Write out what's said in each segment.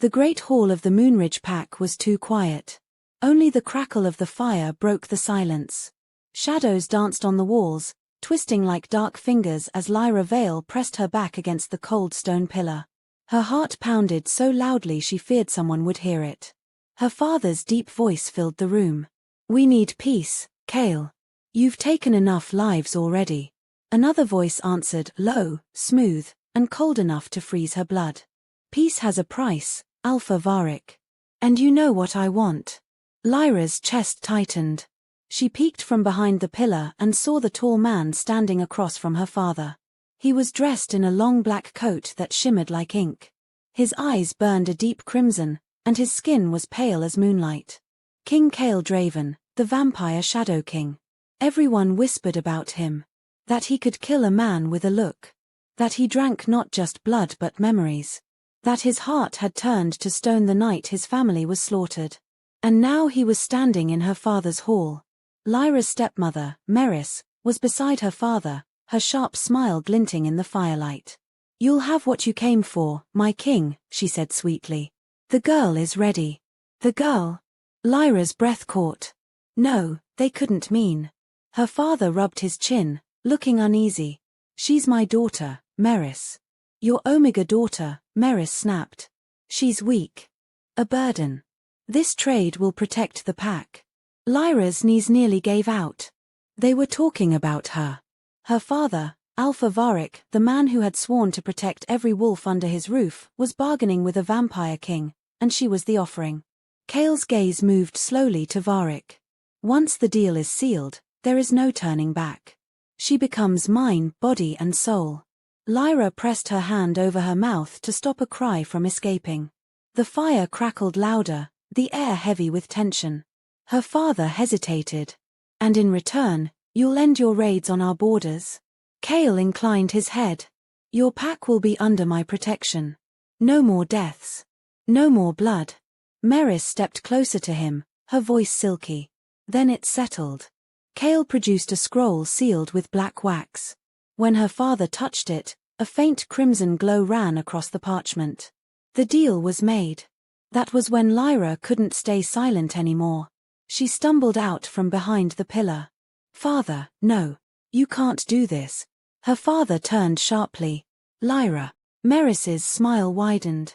The great hall of the Moonridge pack was too quiet. Only the crackle of the fire broke the silence. Shadows danced on the walls, twisting like dark fingers as Lyra Vale pressed her back against the cold stone pillar. Her heart pounded so loudly she feared someone would hear it. Her father's deep voice filled the room. "We need peace, Cale. You've taken enough lives already." Another voice answered, low, smooth, and cold enough to freeze her blood. "Peace has a price, Alpha Varric. And you know what I want." Lyra's chest tightened. She peeked from behind the pillar and saw the tall man standing across from her father. He was dressed in a long black coat that shimmered like ink. His eyes burned a deep crimson, and his skin was pale as moonlight. King Cale Draven, the vampire Shadow King. Everyone whispered about him. That he could kill a man with a look. That he drank not just blood but memories. That his heart had turned to stone the night his family was slaughtered. And now he was standing in her father's hall. Lyra's stepmother, Merys, was beside her father, her sharp smile glinting in the firelight. "You'll have what you came for, my king," she said sweetly. "The girl is ready." The girl? Lyra's breath caught. No, they couldn't mean. Her father rubbed his chin, looking uneasy. "She's my daughter, Merys." "Your Omega daughter," Merys snapped. "She's weak. A burden. This trade will protect the pack." Lyra's knees nearly gave out. They were talking about her. Her father, Alpha Varric, the man who had sworn to protect every wolf under his roof, was bargaining with a vampire king, and she was the offering. Cale's gaze moved slowly to Varric. "Once the deal is sealed, there is no turning back. She becomes mine, body and soul." Lyra pressed her hand over her mouth to stop a cry from escaping. The fire crackled louder, the air heavy with tension. Her father hesitated. "And in return, you'll end your raids on our borders?" Cale inclined his head. "Your pack will be under my protection. No more deaths. No more blood." Merys stepped closer to him, her voice silky. Then it settled. Cale produced a scroll sealed with black wax. When her father touched it, a faint crimson glow ran across the parchment. The deal was made. That was when Lyra couldn't stay silent anymore. She stumbled out from behind the pillar. "Father, no. You can't do this." Her father turned sharply. "Lyra." Merys's smile widened.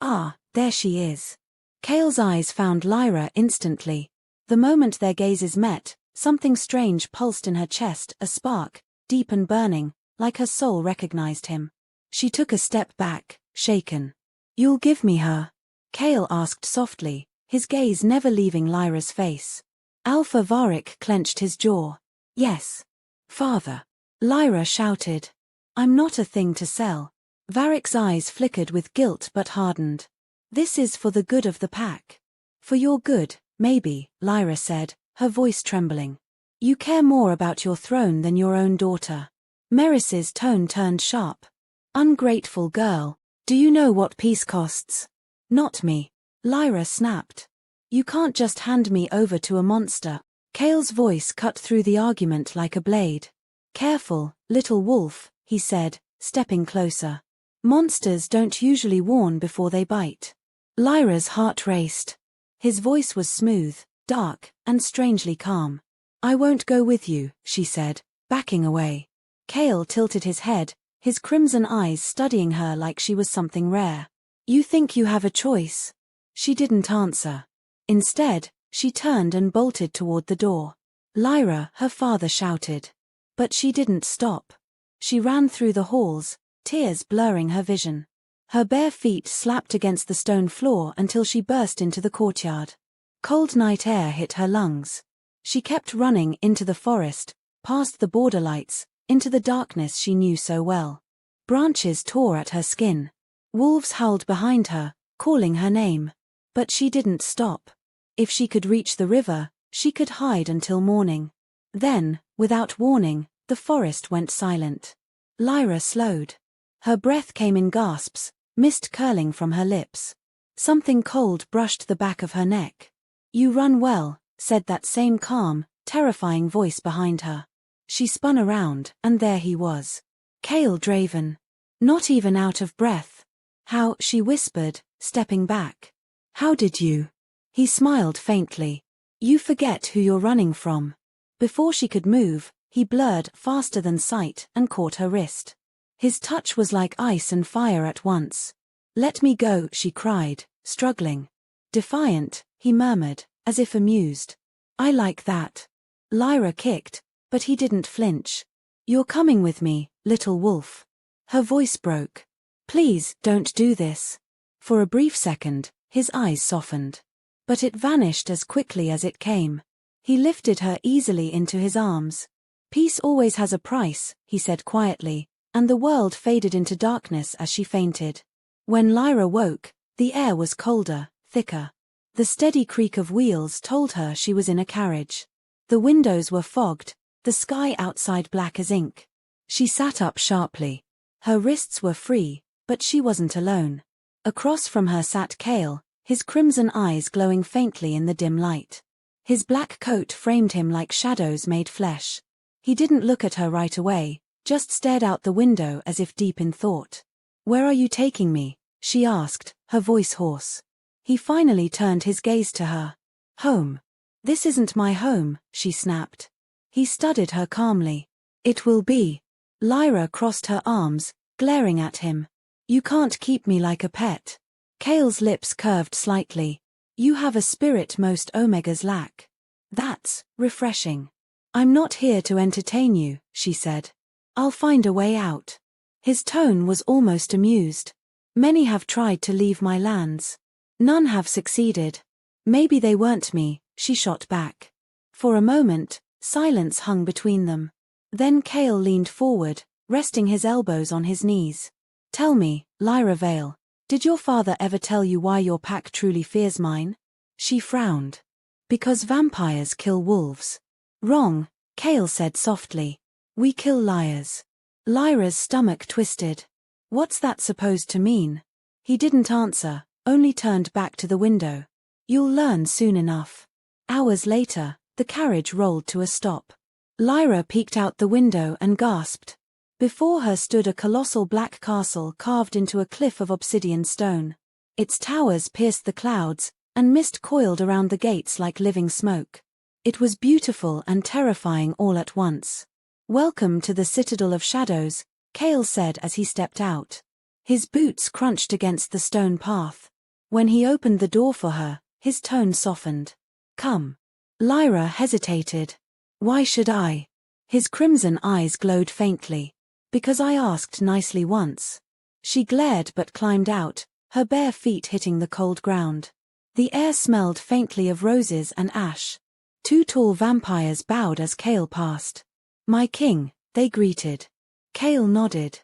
"Ah, there she is." Cale's eyes found Lyra instantly. The moment their gazes met, something strange pulsed in her chest, a spark, deep and burning, like her soul recognized him. She took a step back, shaken. "You'll give me her?" Cale asked softly, his gaze never leaving Lyra's face. Alpha Varric clenched his jaw. "Yes. Father." Lyra shouted. "I'm not a thing to sell." Varric's eyes flickered with guilt but hardened. "This is for the good of the pack." "For your good, maybe," Lyra said, her voice trembling. "You care more about your throne than your own daughter." Merys's tone turned sharp. "Ungrateful girl, do you know what peace costs?" "Not me." Lyra snapped. "You can't just hand me over to a monster." Cale's voice cut through the argument like a blade. "Careful, little wolf," he said, stepping closer. "Monsters don't usually warn before they bite." Lyra's heart raced. His voice was smooth, dark, and strangely calm. "I won't go with you," she said, backing away. Cale tilted his head, his crimson eyes studying her like she was something rare. "You think you have a choice?" She didn't answer. Instead, she turned and bolted toward the door. "Lyra," her father shouted. But she didn't stop. She ran through the halls, tears blurring her vision. Her bare feet slapped against the stone floor until she burst into the courtyard. Cold night air hit her lungs. She kept running into the forest, past the border lights, into the darkness she knew so well. Branches tore at her skin. Wolves howled behind her, calling her name. But she didn't stop. If she could reach the river, she could hide until morning. Then, without warning, the forest went silent. Lyra slowed. Her breath came in gasps, mist curling from her lips. Something cold brushed the back of her neck. "You run well," said that same calm, terrifying voice behind her. She spun around, and there he was. Cale Draven. Not even out of breath. "How," she whispered, stepping back. How did you? He smiled faintly. You forget who you're running from. Before she could move, he blurred faster than sight and caught her wrist. His touch was like ice and fire at once. Let me go, she cried, struggling. Defiant, he murmured, as if amused. I like that. Lyra kicked, but he didn't flinch. You're coming with me, little wolf. Her voice broke. Please, don't do this. For a brief second, his eyes softened. But it vanished as quickly as it came. He lifted her easily into his arms. Peace always has a price, he said quietly, and the world faded into darkness as she fainted. When Lyra woke, the air was colder, thicker. The steady creak of wheels told her she was in a carriage. The windows were fogged, the sky outside black as ink. She sat up sharply. Her wrists were free, but she wasn't alone. Across from her sat Cale, his crimson eyes glowing faintly in the dim light. His black coat framed him like shadows made flesh. He didn't look at her right away, just stared out the window as if deep in thought. Where are you taking me? She asked, her voice hoarse. He finally turned his gaze to her. Home. This isn't my home, she snapped. He studied her calmly. It will be. Lyra crossed her arms, glaring at him. You can't keep me like a pet. Cale's lips curved slightly. You have a spirit most Omegas lack. That's refreshing. I'm not here to entertain you, she said. I'll find a way out. His tone was almost amused. Many have tried to leave my lands. None have succeeded. Maybe they weren't me, she shot back. For a moment, silence hung between them. Then Cale leaned forward, resting his elbows on his knees. Tell me, Lyra Vale, did your father ever tell you why your pack truly fears mine? She frowned. Because vampires kill wolves. Wrong, Cale said softly. We kill liars. Lyra's stomach twisted. What's that supposed to mean? He didn't answer, only turned back to the window. You'll learn soon enough. Hours later, the carriage rolled to a stop. Lyra peeked out the window and gasped. Before her stood a colossal black castle carved into a cliff of obsidian stone. Its towers pierced the clouds, and mist coiled around the gates like living smoke. It was beautiful and terrifying all at once. Welcome to the Citadel of Shadows, Cale said as he stepped out. His boots crunched against the stone path. When he opened the door for her, his tone softened. Come. Lyra hesitated. Why should I? His crimson eyes glowed faintly. Because I asked nicely once. She glared but climbed out, her bare feet hitting the cold ground. The air smelled faintly of roses and ash. Two tall vampires bowed as Cale passed. My king, they greeted. Cale nodded.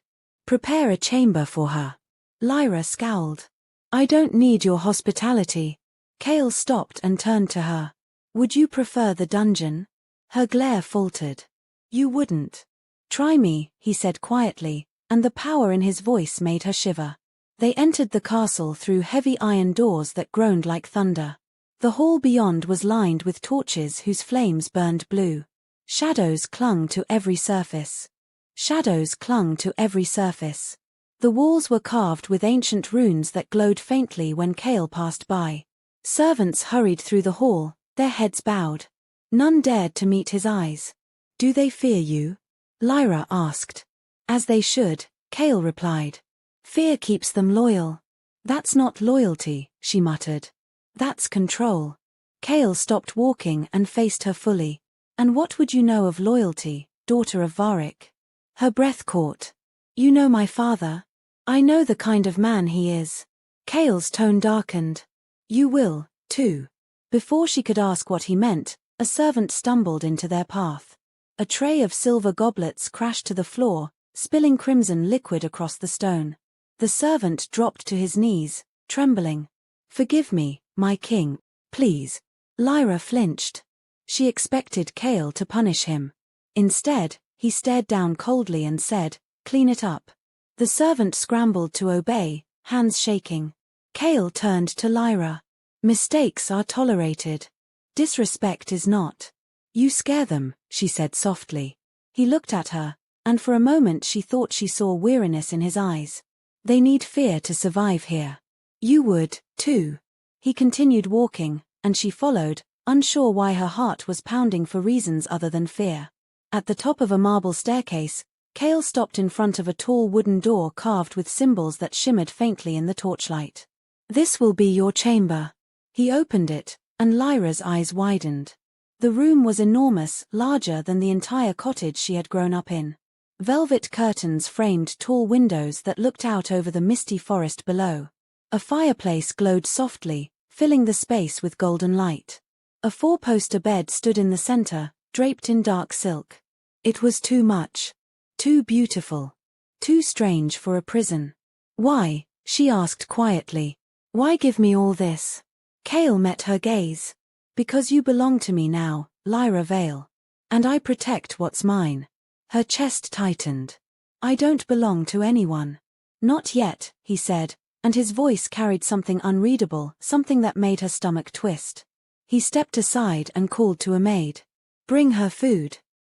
Prepare a chamber for her. Lyra scowled. I don't need your hospitality. Cale stopped and turned to her. Would you prefer the dungeon? Her glare faltered. You wouldn't. Try me, he said quietly, and the power in his voice made her shiver. They entered the castle through heavy iron doors that groaned like thunder. The hall beyond was lined with torches whose flames burned blue. Shadows clung to every surface. Shadows clung to every surface. The walls were carved with ancient runes that glowed faintly when Cale passed by. Servants hurried through the hall, their heads bowed. None dared to meet his eyes. Do they fear you? Lyra asked. As they should, Cale replied. Fear keeps them loyal. That's not loyalty, she muttered. That's control. Cale stopped walking and faced her fully. And what would you know of loyalty, daughter of Varric? Her breath caught. You know my father? I know the kind of man he is. Cale's tone darkened. You will, too. Before she could ask what he meant, a servant stumbled into their path. A tray of silver goblets crashed to the floor, spilling crimson liquid across the stone. The servant dropped to his knees, trembling. Forgive me, my king, please. Lyra flinched. She expected Cale to punish him. Instead, he stared down coldly and said, Clean it up. The servant scrambled to obey, hands shaking. Cale turned to Lyra. Mistakes are tolerated. Disrespect is not. You scare them, she said softly. He looked at her, and for a moment she thought she saw weariness in his eyes. They need fear to survive here. You would, too. He continued walking, and she followed, unsure why her heart was pounding for reasons other than fear. At the top of a marble staircase, Cale stopped in front of a tall wooden door carved with symbols that shimmered faintly in the torchlight. This will be your chamber. He opened it, and Lyra's eyes widened. The room was enormous, larger than the entire cottage she had grown up in. Velvet curtains framed tall windows that looked out over the misty forest below. A fireplace glowed softly, filling the space with golden light. A four-poster bed stood in the center, draped in dark silk. It was too much. Too beautiful. Too strange for a prison. Why? She asked quietly. Why give me all this? Cale met her gaze. Because you belong to me now, Lyra Vale. And I protect what's mine. Her chest tightened. I don't belong to anyone. Not yet, he said, and his voice carried something unreadable, something that made her stomach twist. He stepped aside and called to a maid. Bring her food.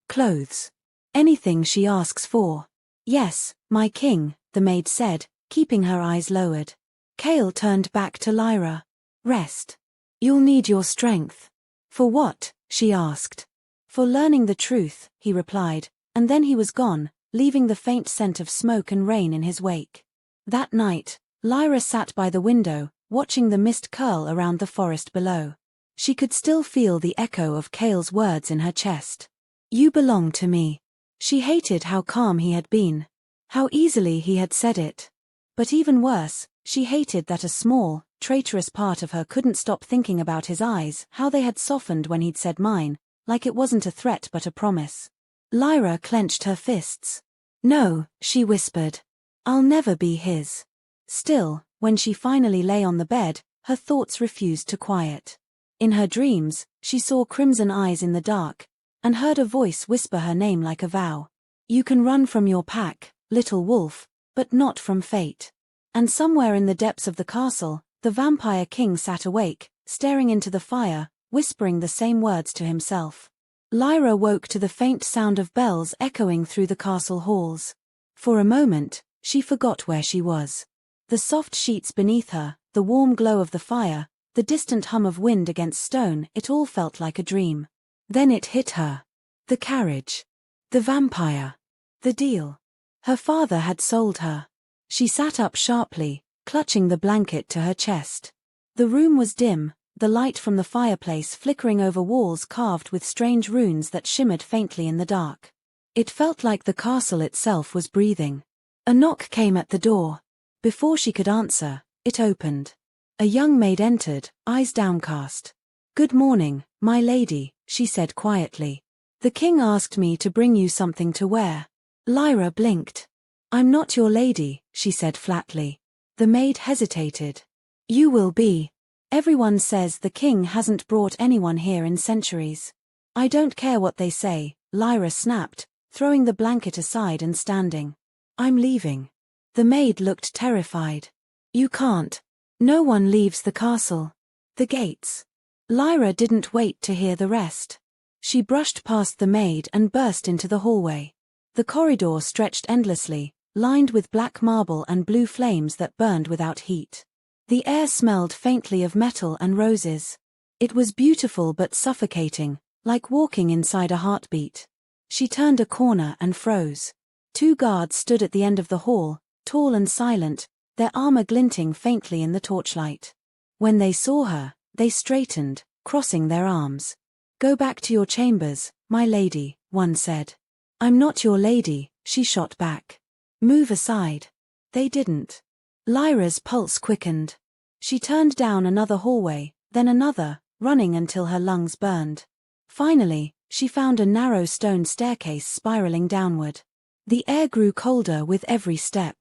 Clothes. Anything she asks for. Yes, my king, the maid said, keeping her eyes lowered. Cale turned back to Lyra. Rest. You'll need your strength. For what? She asked. For learning the truth, he replied, and then he was gone, leaving the faint scent of smoke and rain in his wake. That night, Lyra sat by the window, watching the mist curl around the forest below. She could still feel the echo of Cale's words in her chest. You belong to me. She hated how calm he had been. How easily he had said it. But even worse, she hated that a small, traitorous part of her couldn't stop thinking about his eyes, how they had softened when he'd said mine, like it wasn't a threat but a promise. Lyra clenched her fists. No, she whispered. I'll never be his. Still, when she finally lay on the bed, her thoughts refused to quiet. In her dreams, she saw crimson eyes in the dark, and heard a voice whisper her name like a vow. You can run from your pack, little wolf, but not from fate. And somewhere in the depths of the castle, the vampire king sat awake, staring into the fire, whispering the same words to himself. Lyra woke to the faint sound of bells echoing through the castle halls. For a moment, she forgot where she was. The soft sheets beneath her, the warm glow of the fire, the distant hum of wind against stone, it all felt like a dream. Then it hit her. The carriage. The vampire. The deal. Her father had sold her. She sat up sharply, clutching the blanket to her chest. The room was dim, the light from the fireplace flickering over walls carved with strange runes that shimmered faintly in the dark. It felt like the castle itself was breathing. A knock came at the door. Before she could answer, it opened. A young maid entered, eyes downcast. Good morning, my lady, she said quietly. The king asked me to bring you something to wear. Lyra blinked. I'm not your lady, she said flatly. The maid hesitated. You will be. Everyone says the king hasn't brought anyone here in centuries. I don't care what they say, Lyra snapped, throwing the blanket aside and standing. I'm leaving. The maid looked terrified. You can't. No one leaves the castle. The gates. Lyra didn't wait to hear the rest. She brushed past the maid and burst into the hallway. The corridor stretched endlessly, lined with black marble and blue flames that burned without heat. The air smelled faintly of metal and roses. It was beautiful but suffocating, like walking inside a heartbeat. She turned a corner and froze. 2 guards stood at the end of the hall, tall and silent, their armor glinting faintly in the torchlight. When they saw her, they straightened, crossing their arms. Go back to your chambers, my lady, one said. I'm not your lady, she shot back. Move aside. They didn't. Lyra's pulse quickened. She turned down another hallway, then another, running until her lungs burned. Finally, she found a narrow stone staircase spiraling downward. The air grew colder with every step.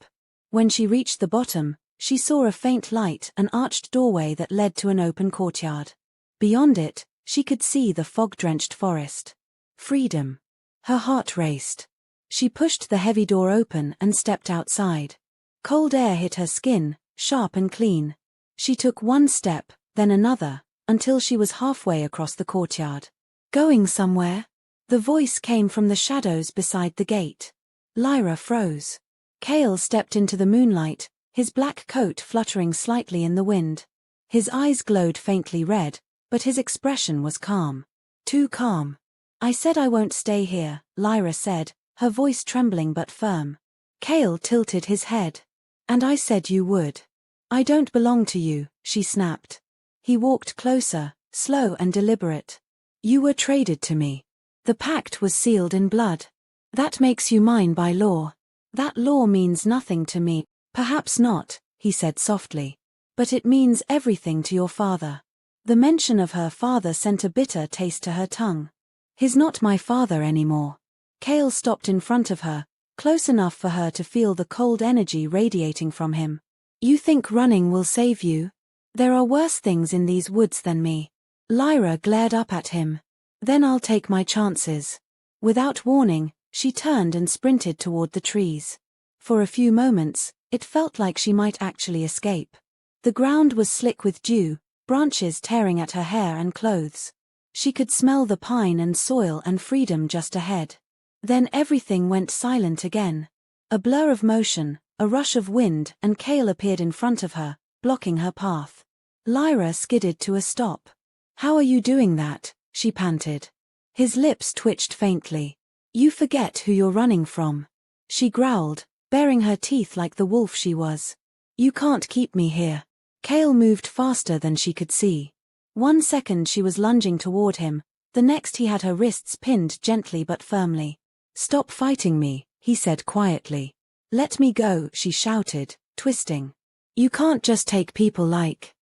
When she reached the bottom, she saw a faint light, an arched doorway that led to an open courtyard. Beyond it, she could see the fog-drenched forest. Freedom. Her heart raced. She pushed the heavy door open and stepped outside. Cold air hit her skin, sharp and clean. She took one step, then another, until she was halfway across the courtyard. Going somewhere? The voice came from the shadows beside the gate. Lyra froze. Cale stepped into the moonlight, his black coat fluttering slightly in the wind. His eyes glowed faintly red, but his expression was calm. Too calm. I said I won't stay here, Lyra said, her voice trembling but firm. Cale tilted his head. And I said you would. I don't belong to you, she snapped. He walked closer, slow and deliberate. You were traded to me. The pact was sealed in blood. That makes you mine by law. That law means nothing to me. Perhaps not, he said softly. But it means everything to your father. The mention of her father sent a bitter taste to her tongue. He's not my father anymore. Cale stopped in front of her, close enough for her to feel the cold energy radiating from him. You think running will save you? There are worse things in these woods than me. Lyra glared up at him. Then I'll take my chances. Without warning, she turned and sprinted toward the trees. For a few moments, it felt like she might actually escape. The ground was slick with dew, branches tearing at her hair and clothes. She could smell the pine and soil and freedom just ahead. Then everything went silent again. A blur of motion, a rush of wind, and Cale appeared in front of her, blocking her path. Lyra skidded to a stop. How are you doing that? She panted. His lips twitched faintly. You forget who you're running from. She growled, baring her teeth like the wolf she was. You can't keep me here. Cale moved faster than she could see. 1 second she was lunging toward him, the next he had her wrists pinned gently but firmly. Stop fighting me, he said quietly. Let me go, she shouted, twisting. You can't just take people like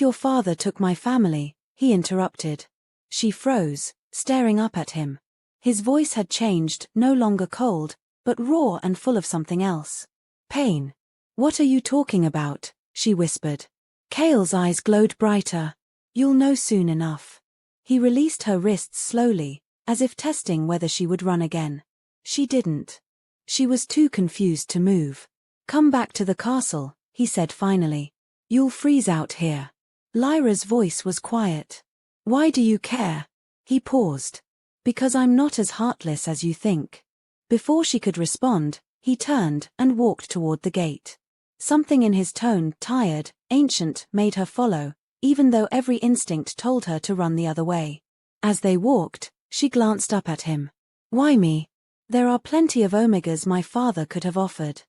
your father took my family, he interrupted. She froze, staring up at him. His voice had changed, no longer cold, but raw and full of something else. Pain. What are you talking about? She whispered. Cale's eyes glowed brighter. You'll know soon enough. He released her wrists slowly, as if testing whether she would run again. She didn't. She was too confused to move. Come back to the castle, he said finally. You'll freeze out here. Lyra's voice was quiet. Why do you care? He paused. Because I'm not as heartless as you think. Before she could respond, he turned and walked toward the gate. Something in his tone, tired, ancient, made her follow, even though every instinct told her to run the other way. As they walked, she glanced up at him. Why me? There are plenty of omegas my father could have offered.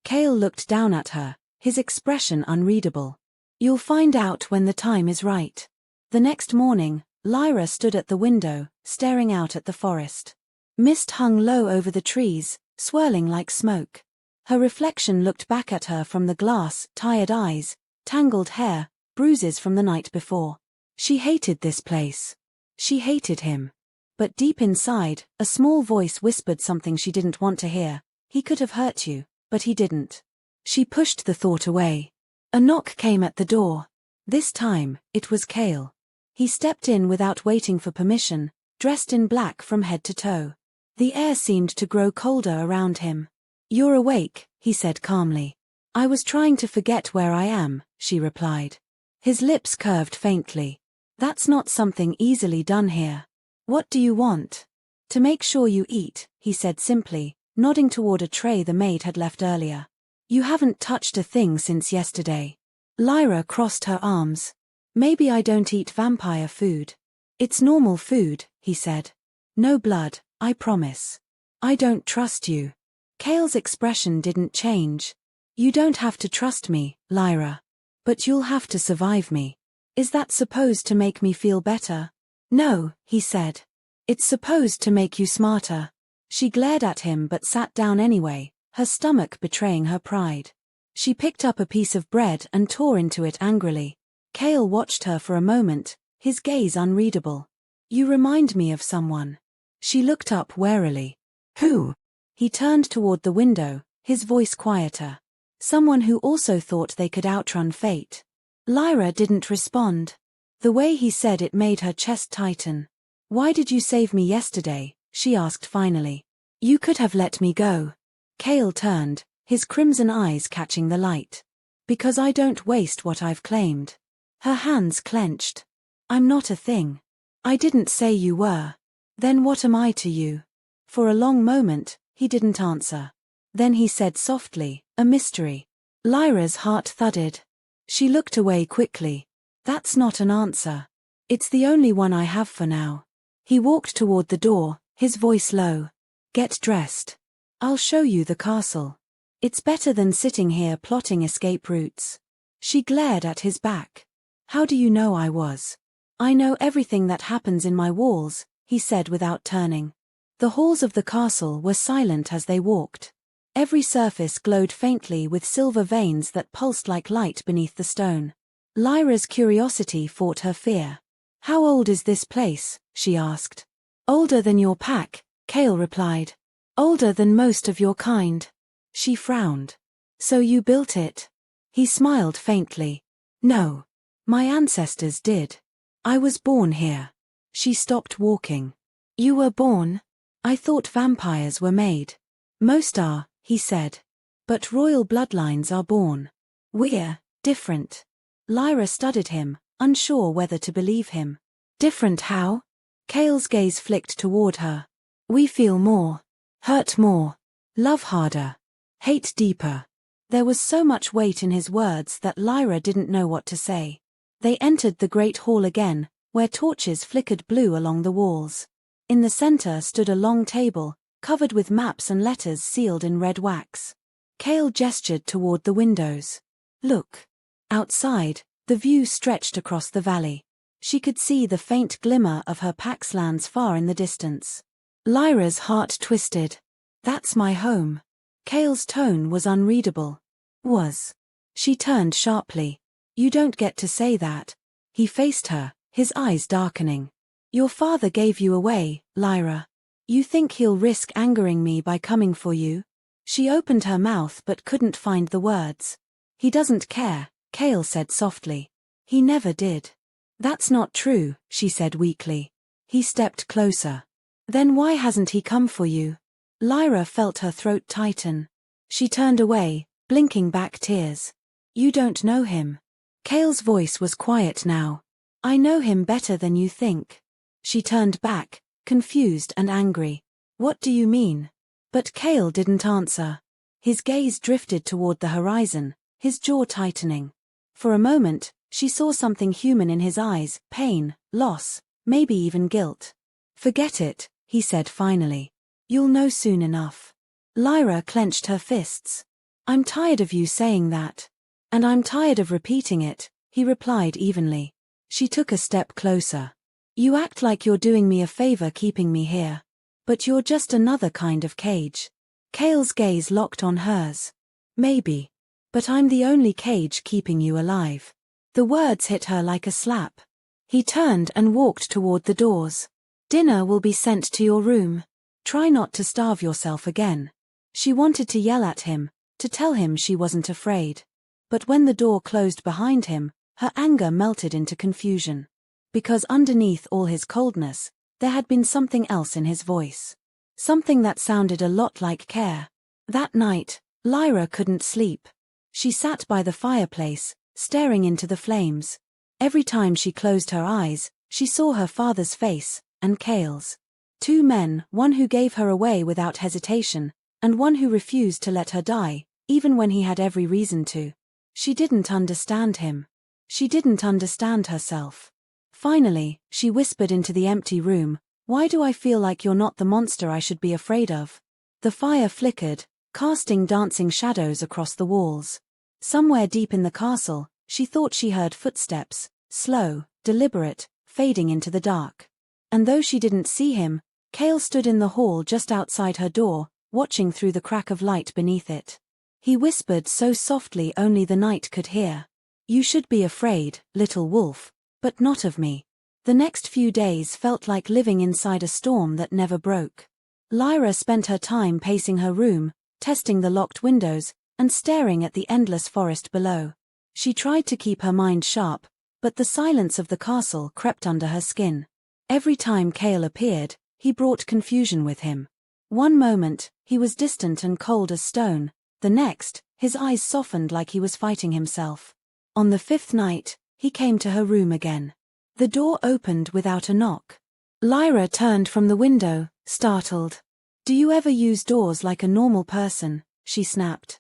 Cale looked down at her, his expression unreadable. You'll find out when the time is right. The next morning, Lyra stood at the window, staring out at the forest. Mist hung low over the trees, swirling like smoke. Her reflection looked back at her from the glass, tired eyes, tangled hair, bruises from the night before. She hated this place. She hated him. But deep inside, a small voice whispered something she didn't want to hear. He could have hurt you, but he didn't. She pushed the thought away. A knock came at the door. This time, it was Cale. He stepped in without waiting for permission, dressed in black from head to toe. The air seemed to grow colder around him. You're awake, he said calmly. I was trying to forget where I am, she replied. His lips curved faintly. That's not something easily done here. What do you want? To make sure you eat, he said simply, nodding toward a tray the maid had left earlier. You haven't touched a thing since yesterday. Lyra crossed her arms. Maybe I don't eat vampire food. It's normal food, he said. No blood, I promise. I don't trust you. Cale's expression didn't change. You don't have to trust me, Lyra. But you'll have to survive me. Is that supposed to make me feel better? No, he said. It's supposed to make you smarter. She glared at him but sat down anyway, her stomach betraying her pride. She picked up a piece of bread and tore into it angrily. Cale watched her for a moment, his gaze unreadable. You remind me of someone. She looked up warily. Who? He turned toward the window, his voice quieter. Someone who also thought they could outrun fate. Lyra didn't respond. The way he said it made her chest tighten. Why did you save me yesterday? She asked finally. You could have let me go. Cale turned, his crimson eyes catching the light. Because I don't waste what I've claimed. Her hands clenched. I'm not a thing. I didn't say you were. Then what am I to you? For a long moment, he didn't answer. Then he said softly, a mystery. Lyra's heart thudded. She looked away quickly. That's not an answer. It's the only one I have for now. He walked toward the door, his voice low. Get dressed. I'll show you the castle. It's better than sitting here plotting escape routes. She glared at his back. How do you know I was? I know everything that happens in my walls, he said without turning. The halls of the castle were silent as they walked. Every surface glowed faintly with silver veins that pulsed like light beneath the stone. Lyra's curiosity fought her fear. How old is this place? She asked. Older than your pack, Cale replied. Older than most of your kind. She frowned. So you built it? He smiled faintly. No. My ancestors did. I was born here. She stopped walking. You were born? I thought vampires were made. Most are, he said. But royal bloodlines are born. We're different. Lyra studied him, unsure whether to believe him. Different how? Cale's gaze flicked toward her. We feel more. Hurt more. Love harder. Hate deeper. There was so much weight in his words that Lyra didn't know what to say. They entered the great hall again, where torches flickered blue along the walls. In the center stood a long table, covered with maps and letters sealed in red wax. Cale gestured toward the windows. Look. Outside, the view stretched across the valley. She could see the faint glimmer of her pack's lands far in the distance. Lyra's heart twisted. That's my home. Cale's tone was unreadable. Was. She turned sharply. You don't get to say that. He faced her, his eyes darkening. Your father gave you away, Lyra. You think he'll risk angering me by coming for you? She opened her mouth but couldn't find the words. He doesn't care, Cale said softly. He never did. That's not true, she said weakly. He stepped closer. Then why hasn't he come for you? Lyra felt her throat tighten. She turned away, blinking back tears. You don't know him. Cale's voice was quiet now. I know him better than you think. She turned back, confused and angry. What do you mean? But Cale didn't answer. His gaze drifted toward the horizon, his jaw tightening. For a moment, she saw something human in his eyes, pain, loss, maybe even guilt. Forget it, he said finally. You'll know soon enough. Lyra clenched her fists. I'm tired of you saying that. And I'm tired of repeating it, he replied evenly. She took a step closer. You act like you're doing me a favor keeping me here. But you're just another kind of cage. Cale's gaze locked on hers. Maybe. But I'm the only cage keeping you alive. The words hit her like a slap. He turned and walked toward the doors. Dinner will be sent to your room. Try not to starve yourself again. She wanted to yell at him, to tell him she wasn't afraid. But when the door closed behind him, her anger melted into confusion. Because underneath all his coldness, there had been something else in his voice. Something that sounded a lot like care. That night, Lyra couldn't sleep. She sat by the fireplace, staring into the flames. Every time she closed her eyes, she saw her father's face, and Cale's. Two men, one who gave her away without hesitation, and one who refused to let her die, even when he had every reason to. She didn't understand him. She didn't understand herself. Finally, she whispered into the empty room, "Why do I feel like you're not the monster I should be afraid of?" The fire flickered, casting dancing shadows across the walls. Somewhere deep in the castle, she thought she heard footsteps, slow, deliberate, fading into the dark. And though she didn't see him, Cale stood in the hall just outside her door, watching through the crack of light beneath it. He whispered so softly only the night could hear. You should be afraid, little wolf, but not of me. The next few days felt like living inside a storm that never broke. Lyra spent her time pacing her room, testing the locked windows, and staring at the endless forest below. She tried to keep her mind sharp, but the silence of the castle crept under her skin. Every time Cale appeared, he brought confusion with him. One moment, he was distant and cold as stone. The next, his eyes softened like he was fighting himself. On the fifth night, he came to her room again. The door opened without a knock. Lyra turned from the window, startled. "Do you ever use doors like a normal person?" she snapped.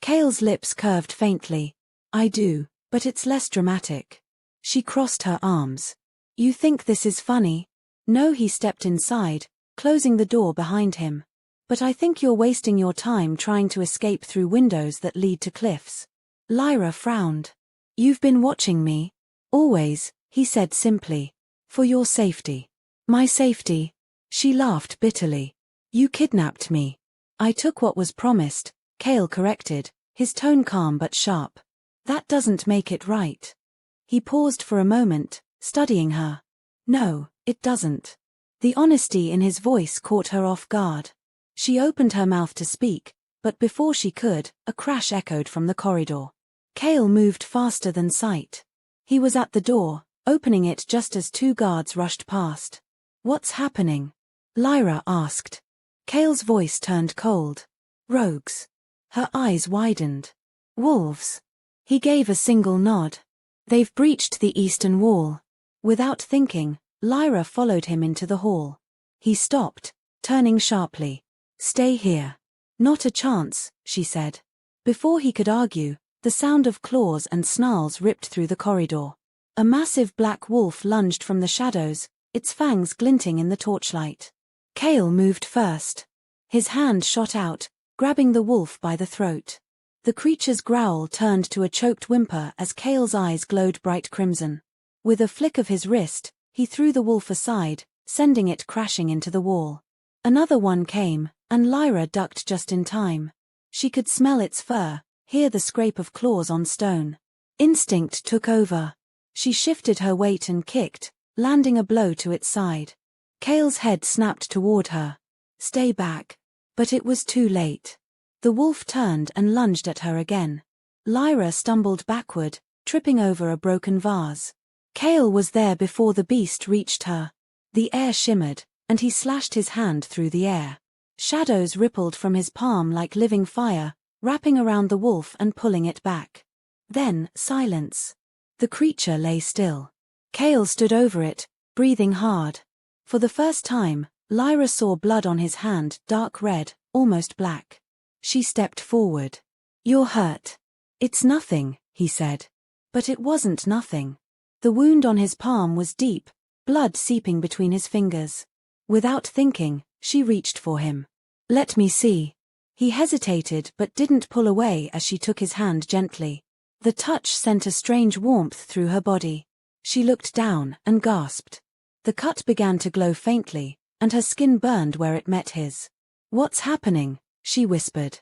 Kale's lips curved faintly. I do, but it's less dramatic. She crossed her arms. You think this is funny? No, he stepped inside, closing the door behind him. But I think you're wasting your time trying to escape through windows that lead to cliffs. Lyra frowned. You've been watching me. Always, he said simply. For your safety. My safety? She laughed bitterly. You kidnapped me. I took what was promised, Kale corrected, his tone calm but sharp. That doesn't make it right. He paused for a moment, studying her. No, it doesn't. The honesty in his voice caught her off guard. She opened her mouth to speak, but before she could, a crash echoed from the corridor. Kale moved faster than sight. He was at the door, opening it just as two guards rushed past. What's happening? Lyra asked. Kale's voice turned cold. Rogues. Her eyes widened. Wolves. He gave a single nod. They've breached the eastern wall. Without thinking, Lyra followed him into the hall. He stopped, turning sharply. Stay here. Not a chance, she said. Before he could argue, the sound of claws and snarls ripped through the corridor. A massive black wolf lunged from the shadows, its fangs glinting in the torchlight. Kale moved first. His hand shot out, grabbing the wolf by the throat. The creature's growl turned to a choked whimper as Kale's eyes glowed bright crimson. With a flick of his wrist, he threw the wolf aside, sending it crashing into the wall. Another one came, and Lyra ducked just in time. She could smell its fur, hear the scrape of claws on stone. Instinct took over. She shifted her weight and kicked, landing a blow to its side. Kale's head snapped toward her. Stay back. But it was too late. The wolf turned and lunged at her again. Lyra stumbled backward, tripping over a broken vase. Kale was there before the beast reached her. The air shimmered, and he slashed his hand through the air. Shadows rippled from his palm like living fire, wrapping around the wolf and pulling it back. Then, silence. The creature lay still. Kale stood over it, breathing hard. For the first time, Lyra saw blood on his hand, dark red, almost black. She stepped forward. You're hurt. It's nothing, he said. But it wasn't nothing. The wound on his palm was deep, blood seeping between his fingers. Without thinking, she reached for him. Let me see. He hesitated but didn't pull away as she took his hand gently. The touch sent a strange warmth through her body. She looked down and gasped. The cut began to glow faintly, and her skin burned where it met his. What's happening? She whispered.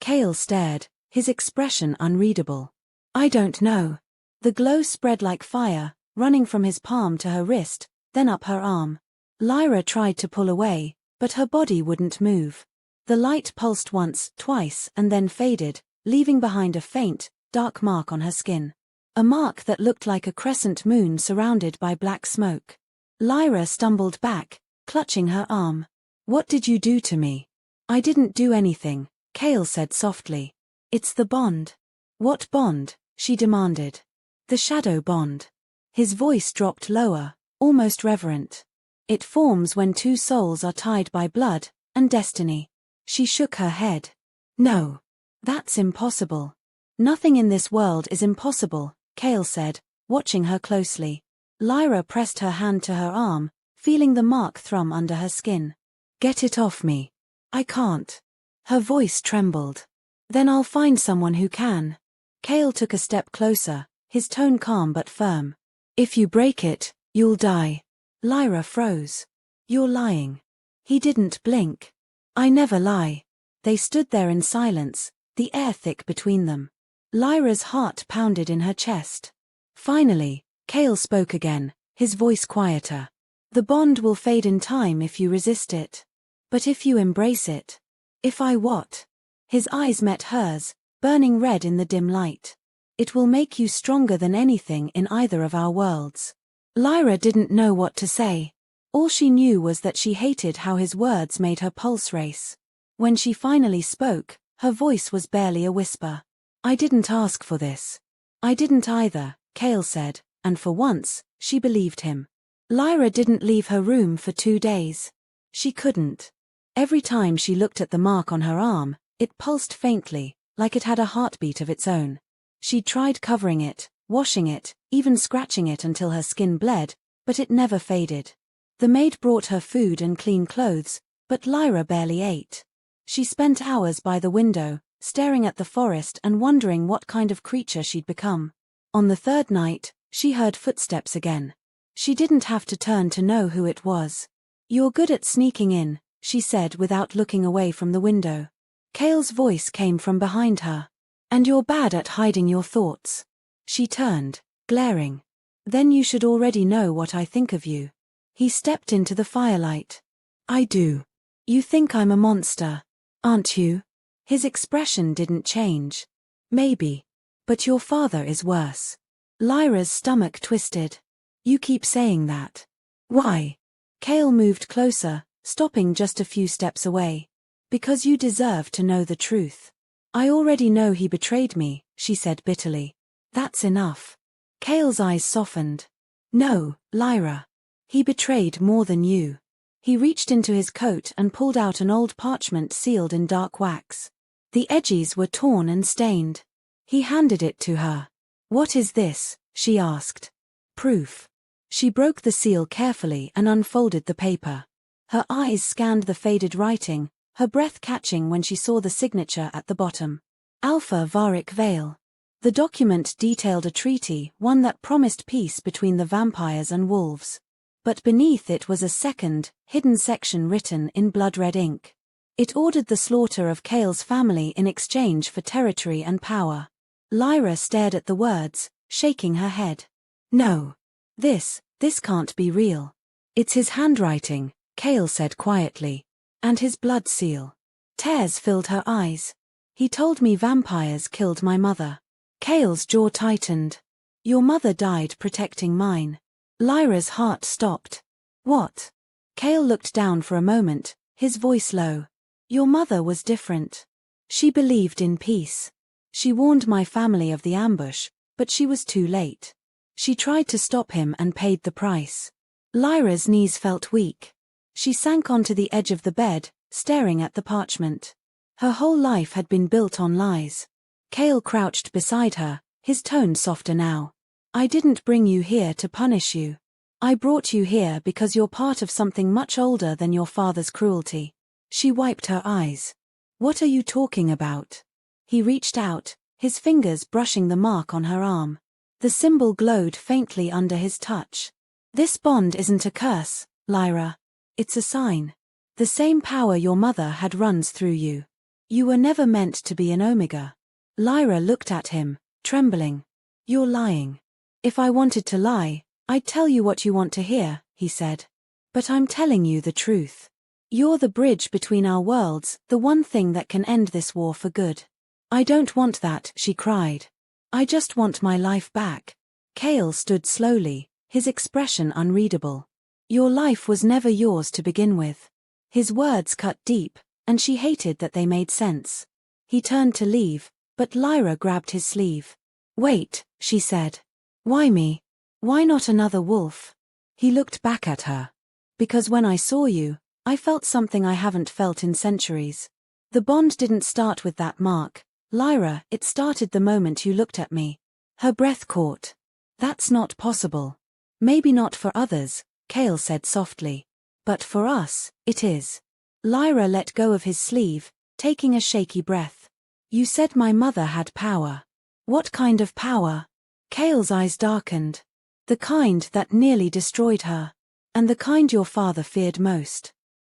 Kale stared, his expression unreadable. I don't know. The glow spread like fire, running from his palm to her wrist, then up her arm. Lyra tried to pull away, but her body wouldn't move. The light pulsed once, twice, and then faded, leaving behind a faint, dark mark on her skin. A mark that looked like a crescent moon surrounded by black smoke. Lyra stumbled back, clutching her arm. What did you do to me? I didn't do anything, Kale said softly. It's the bond. What bond? She demanded. The shadow bond. His voice dropped lower, almost reverent. It forms when two souls are tied by blood and destiny. She shook her head. No. That's impossible. Nothing in this world is impossible, Kale said, watching her closely. Lyra pressed her hand to her arm, feeling the mark thrum under her skin. Get it off me. I can't. Her voice trembled. Then I'll find someone who can. Kale took a step closer, his tone calm but firm. If you break it, you'll die. Lyra froze. You're lying. He didn't blink. I never lie. They stood there in silence, the air thick between them. Lyra's heart pounded in her chest. Finally, Kale spoke again, his voice quieter. The bond will fade in time if you resist it. But if you embrace it. If I what? His eyes met hers, burning red in the dim light. It will make you stronger than anything in either of our worlds. Lyra didn't know what to say. All she knew was that she hated how his words made her pulse race. When she finally spoke, her voice was barely a whisper. I didn't ask for this. I didn't either, Kale said, and for once, she believed him. Lyra didn't leave her room for 2 days. She couldn't. Every time she looked at the mark on her arm, it pulsed faintly, like it had a heartbeat of its own. She'd tried covering it, washing it, even scratching it until her skin bled, but it never faded. The maid brought her food and clean clothes, but Lyra barely ate. She spent hours by the window, staring at the forest and wondering what kind of creature she'd become. On the third night, she heard footsteps again. She didn't have to turn to know who it was. "You're good at sneaking in," she said without looking away from the window. Cale's voice came from behind her. "And you're bad at hiding your thoughts." She turned, glaring. "Then you should already know what I think of you." He stepped into the firelight. "I do. You think I'm a monster, aren't you?" His expression didn't change. "Maybe. But your father is worse." Lyra's stomach twisted. "You keep saying that. Why?" Cale moved closer, stopping just a few steps away. "Because you deserve to know the truth." "I already know he betrayed me," she said bitterly. "That's enough." Cale's eyes softened. "No, Lyra. He betrayed more than you." He reached into his coat and pulled out an old parchment sealed in dark wax. The edges were torn and stained. He handed it to her. "What is this?" she asked. "Proof." She broke the seal carefully and unfolded the paper. Her eyes scanned the faded writing, her breath catching when she saw the signature at the bottom. Alpha Varic Vale. The document detailed a treaty, one that promised peace between the vampires and wolves. But beneath it was a second, hidden section written in blood-red ink. It ordered the slaughter of Cale's family in exchange for territory and power. Lyra stared at the words, shaking her head. "No. This can't be real." "It's his handwriting," Cale said quietly. "And his blood seal." Tears filled her eyes. "He told me vampires killed my mother." Cale's jaw tightened. "Your mother died protecting mine." Lyra's heart stopped. "What?" Cale looked down for a moment, his voice low. "Your mother was different. She believed in peace. She warned my family of the ambush, but she was too late. She tried to stop him and paid the price." Lyra's knees felt weak. She sank onto the edge of the bed, staring at the parchment. Her whole life had been built on lies. Cale crouched beside her, his tone softer now. "I didn't bring you here to punish you. I brought you here because you're part of something much older than your father's cruelty." She wiped her eyes. "What are you talking about?" He reached out, his fingers brushing the mark on her arm. The symbol glowed faintly under his touch. "This bond isn't a curse, Lyra. It's a sign. The same power your mother had runs through you. You were never meant to be an Omega." Lyra looked at him, trembling. "You're lying." "If I wanted to lie, I'd tell you what you want to hear," he said. "But I'm telling you the truth. You're the bridge between our worlds, the one thing that can end this war for good." "I don't want that," she cried. "I just want my life back." Cale stood slowly, his expression unreadable. "Your life was never yours to begin with." His words cut deep, and she hated that they made sense. He turned to leave, but Lyra grabbed his sleeve. "Wait," she said. "Why me? Why not another wolf?" He looked back at her. "Because when I saw you, I felt something I haven't felt in centuries. The bond didn't start with that mark, Lyra, it started the moment you looked at me." Her breath caught. "That's not possible." "Maybe not for others," Cale said softly. "But for us, it is." Lyra let go of his sleeve, taking a shaky breath. "You said my mother had power. What kind of power?" Cale's eyes darkened. "The kind that nearly destroyed her. And the kind your father feared most."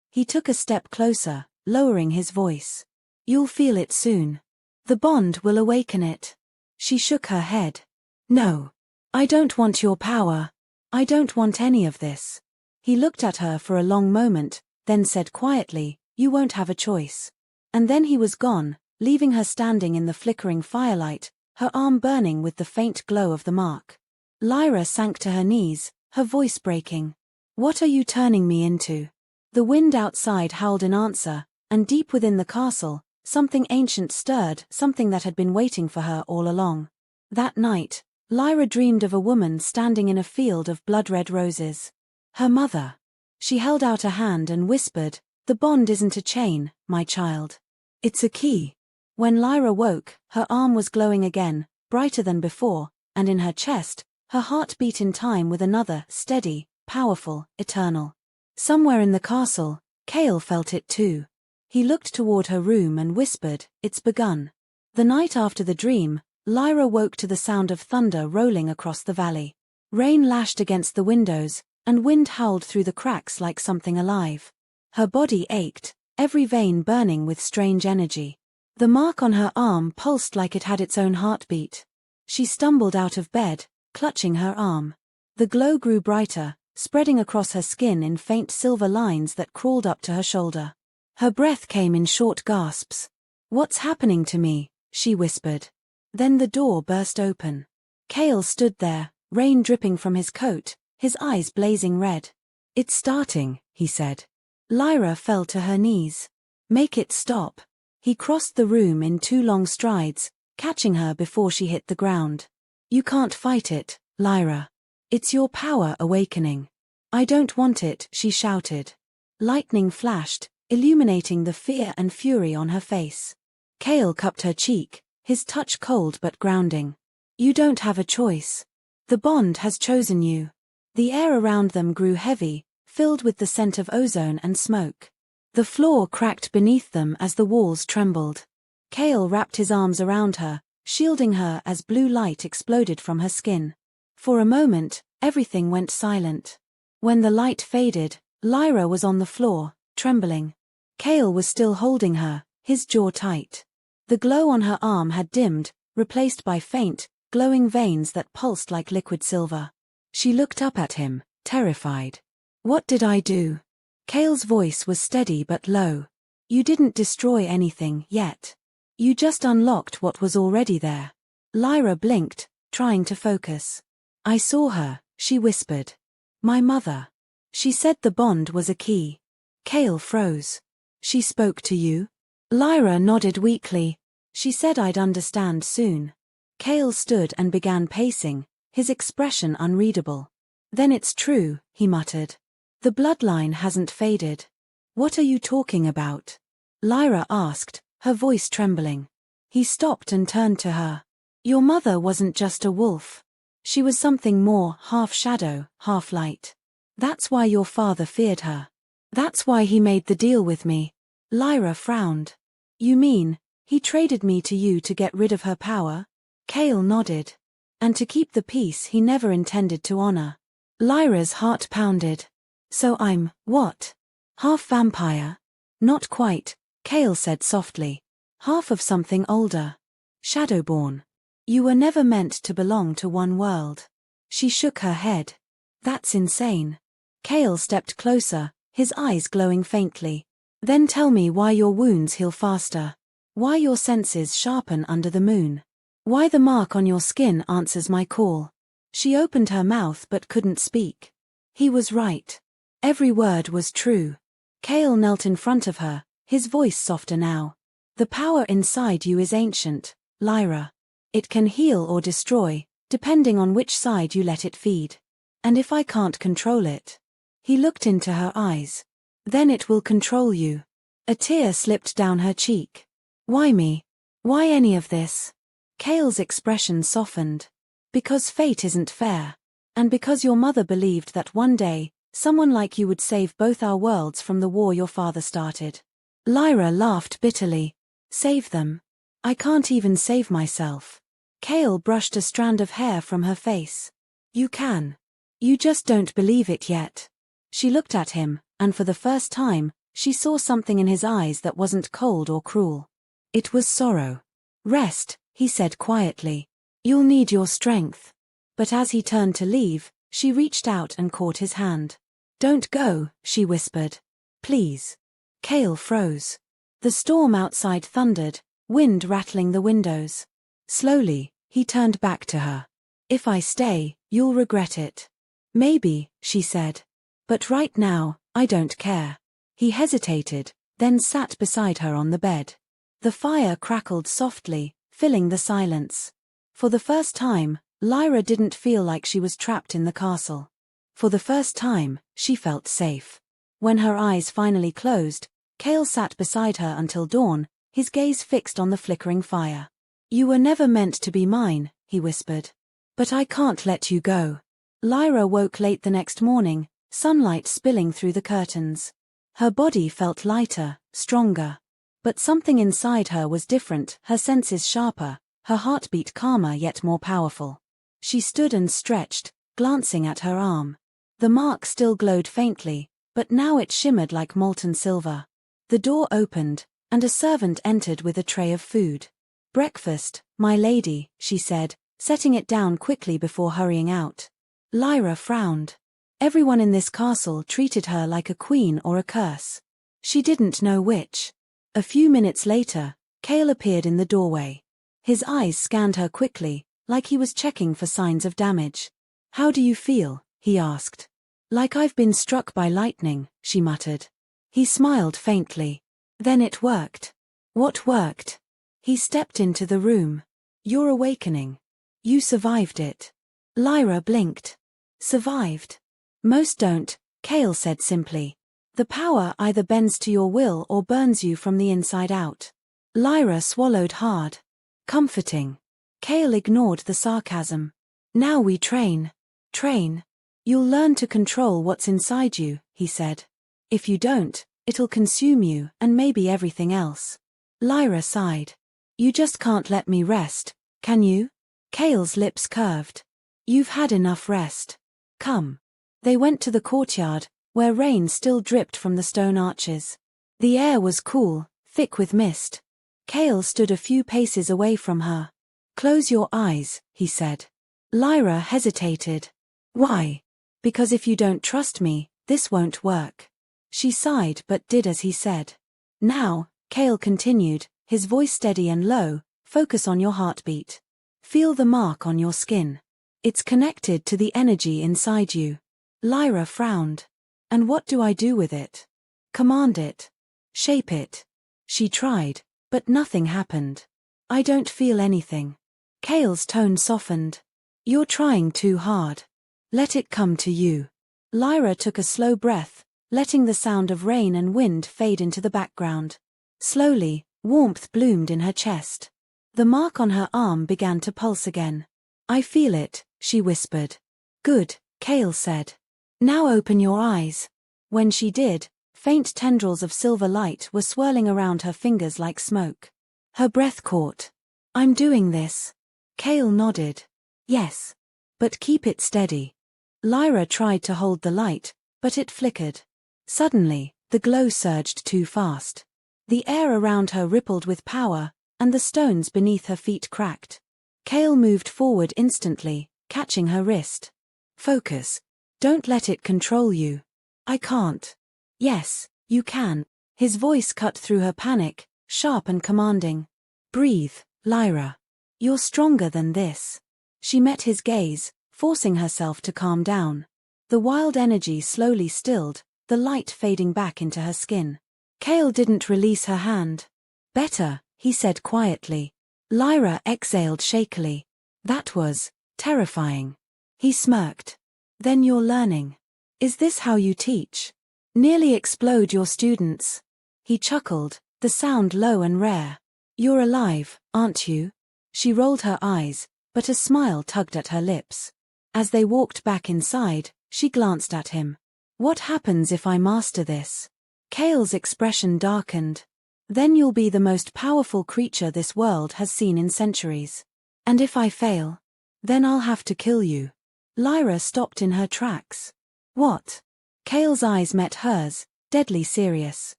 He took a step closer, lowering his voice. "You'll feel it soon. The bond will awaken it." She shook her head. "No. I don't want your power. I don't want any of this." He looked at her for a long moment, then said quietly, "You won't have a choice." And then he was gone, leaving her standing in the flickering firelight, her arm burning with the faint glow of the mark. Lyra sank to her knees, her voice breaking. "What are you turning me into?" The wind outside howled in answer, and deep within the castle, something ancient stirred, something that had been waiting for her all along. That night, Lyra dreamed of a woman standing in a field of blood-red roses. Her mother. She held out a hand and whispered, "The bond isn't a chain, my child. It's a key. When Lyra woke, her arm was glowing again, brighter than before, and in her chest, her heart beat in time with another, steady, powerful, eternal. Somewhere in the castle, Cale felt it too. He looked toward her room and whispered, "It's begun." The night after the dream, Lyra woke to the sound of thunder rolling across the valley. Rain lashed against the windows, and wind howled through the cracks like something alive. Her body ached, every vein burning with strange energy. The mark on her arm pulsed like it had its own heartbeat. She stumbled out of bed, clutching her arm. The glow grew brighter, spreading across her skin in faint silver lines that crawled up to her shoulder. Her breath came in short gasps. "What's happening to me?" she whispered. Then the door burst open. Cale stood there, rain dripping from his coat, his eyes blazing red. "It's starting," he said. Lyra fell to her knees. "Make it stop." He crossed the room in 2 long strides, catching her before she hit the ground. "You can't fight it, Lyra. It's your power awakening." "I don't want it," she shouted. Lightning flashed, illuminating the fear and fury on her face. Cale cupped her cheek, his touch cold but grounding. "You don't have a choice. The bond has chosen you." The air around them grew heavy, filled with the scent of ozone and smoke. The floor cracked beneath them as the walls trembled. Cale wrapped his arms around her, shielding her as blue light exploded from her skin. For a moment, everything went silent. When the light faded, Lyra was on the floor, trembling. Cale was still holding her, his jaw tight. The glow on her arm had dimmed, replaced by faint, glowing veins that pulsed like liquid silver. She looked up at him, terrified. "What did I do?" Cale's voice was steady but low. "You didn't destroy anything yet. You just unlocked what was already there." Lyra blinked, trying to focus. "I saw her," she whispered. "My mother. She said the bond was a key." Cale froze. "She spoke to you?" Lyra nodded weakly. "She said I'd understand soon." Cale stood and began pacing, his expression unreadable. "Then it's true," he muttered. "The bloodline hasn't faded." "What are you talking about?" Lyra asked, her voice trembling. He stopped and turned to her. "Your mother wasn't just a wolf. She was something more, half shadow, half light. That's why your father feared her. That's why he made the deal with me." Lyra frowned. "You mean, he traded me to you to get rid of her power?" Cale nodded. "And to keep the peace he never intended to honor." Lyra's heart pounded. "So I'm, what? Half vampire?" "Not quite," Cale said softly. "Half of something older. Shadowborn. You were never meant to belong to one world." She shook her head. "That's insane." Cale stepped closer, his eyes glowing faintly. "Then tell me why your wounds heal faster. Why your senses sharpen under the moon. Why the mark on your skin answers my call." She opened her mouth but couldn't speak. He was right. Every word was true. Cale knelt in front of her, his voice softer now. "The power inside you is ancient, Lyra. It can heal or destroy, depending on which side you let it feed. And if I can't control it..." He looked into her eyes. "Then it will control you." A tear slipped down her cheek. "Why me? Why any of this?" Cale's expression softened. "Because fate isn't fair. And because your mother believed that one day, someone like you would save both our worlds from the war your father started." Lyra laughed bitterly. "Save them? I can't even save myself." Cale brushed a strand of hair from her face. "You can. You just don't believe it yet." She looked at him, and for the first time, she saw something in his eyes that wasn't cold or cruel. It was sorrow. "Rest," he said quietly. "You'll need your strength." But as he turned to leave, she reached out and caught his hand. "Don't go," she whispered. "Please." Cale froze. The storm outside thundered, wind rattling the windows. Slowly, he turned back to her. "If I stay, you'll regret it." "Maybe," she said. "But right now, I don't care." He hesitated, then sat beside her on the bed. The fire crackled softly, filling the silence. For the first time, Lyra didn't feel like she was trapped in the castle. For the first time, she felt safe. When her eyes finally closed, Cale sat beside her until dawn, his gaze fixed on the flickering fire. "You were never meant to be mine," he whispered. "But I can't let you go." Lyra woke late the next morning, sunlight spilling through the curtains. Her body felt lighter, stronger. But something inside her was different, her senses sharper, her heartbeat calmer yet more powerful. She stood and stretched, glancing at her arm. The mark still glowed faintly, but now it shimmered like molten silver. The door opened, and a servant entered with a tray of food. "Breakfast, my lady," she said, setting it down quickly before hurrying out. Lyra frowned. Everyone in this castle treated her like a queen or a curse. She didn't know which. A few minutes later, Cale appeared in the doorway. His eyes scanned her quickly, like he was checking for signs of damage. "How do you feel?" he asked. "Like I've been struck by lightning," she muttered. He smiled faintly. "Then it worked." "What worked?" He stepped into the room. "Your awakening. You survived it." Lyra blinked. "Survived? Most don't," Cale said simply. "The power either bends to your will or burns you from the inside out." Lyra swallowed hard. "Comforting." Cale ignored the sarcasm. "Now we train." "Train? You'll learn to control what's inside you," he said. "If you don't, it'll consume you and maybe everything else." Lyra sighed. "You just can't let me rest, can you?" Cale's lips curved. "You've had enough rest. Come." They went to the courtyard, where rain still dripped from the stone arches. The air was cool, thick with mist. Cale stood a few paces away from her. "Close your eyes," he said. Lyra hesitated. "Why?" "Because if you don't trust me, this won't work." She sighed but did as he said. "Now," Cale continued, his voice steady and low, "focus on your heartbeat. Feel the mark on your skin. It's connected to the energy inside you." Lyra frowned. "And what do I do with it?" "Command it. Shape it." She tried, but nothing happened. "I don't feel anything." Cale's tone softened. "You're trying too hard. Let it come to you." Lyra took a slow breath, letting the sound of rain and wind fade into the background. Slowly, warmth bloomed in her chest. The mark on her arm began to pulse again. "I feel it," she whispered. "Good," Cale said. "Now open your eyes." When she did, faint tendrils of silver light were swirling around her fingers like smoke. Her breath caught. "I'm doing this." Cale nodded. "Yes. But keep it steady." Lyra tried to hold the light, but it flickered. Suddenly, the glow surged too fast. The air around her rippled with power, and the stones beneath her feet cracked. Cale moved forward instantly, catching her wrist. "Focus. Don't let it control you." "I can't." "Yes, you can." His voice cut through her panic, sharp and commanding. "Breathe, Lyra. You're stronger than this." She met his gaze, forcing herself to calm down. The wild energy slowly stilled, the light fading back into her skin. Cale didn't release her hand. "Better," he said quietly. Lyra exhaled shakily. "That was terrifying." He smirked. "Then you're learning. Is this how you teach? Nearly explode your students?" He chuckled, the sound low and rare. "You're alive, aren't you?" She rolled her eyes, but a smile tugged at her lips. As they walked back inside, she glanced at him. "What happens if I master this?" Cale's expression darkened. "Then you'll be the most powerful creature this world has seen in centuries. And if I fail? Then I'll have to kill you." Lyra stopped in her tracks. "What?" Cale's eyes met hers, deadly serious.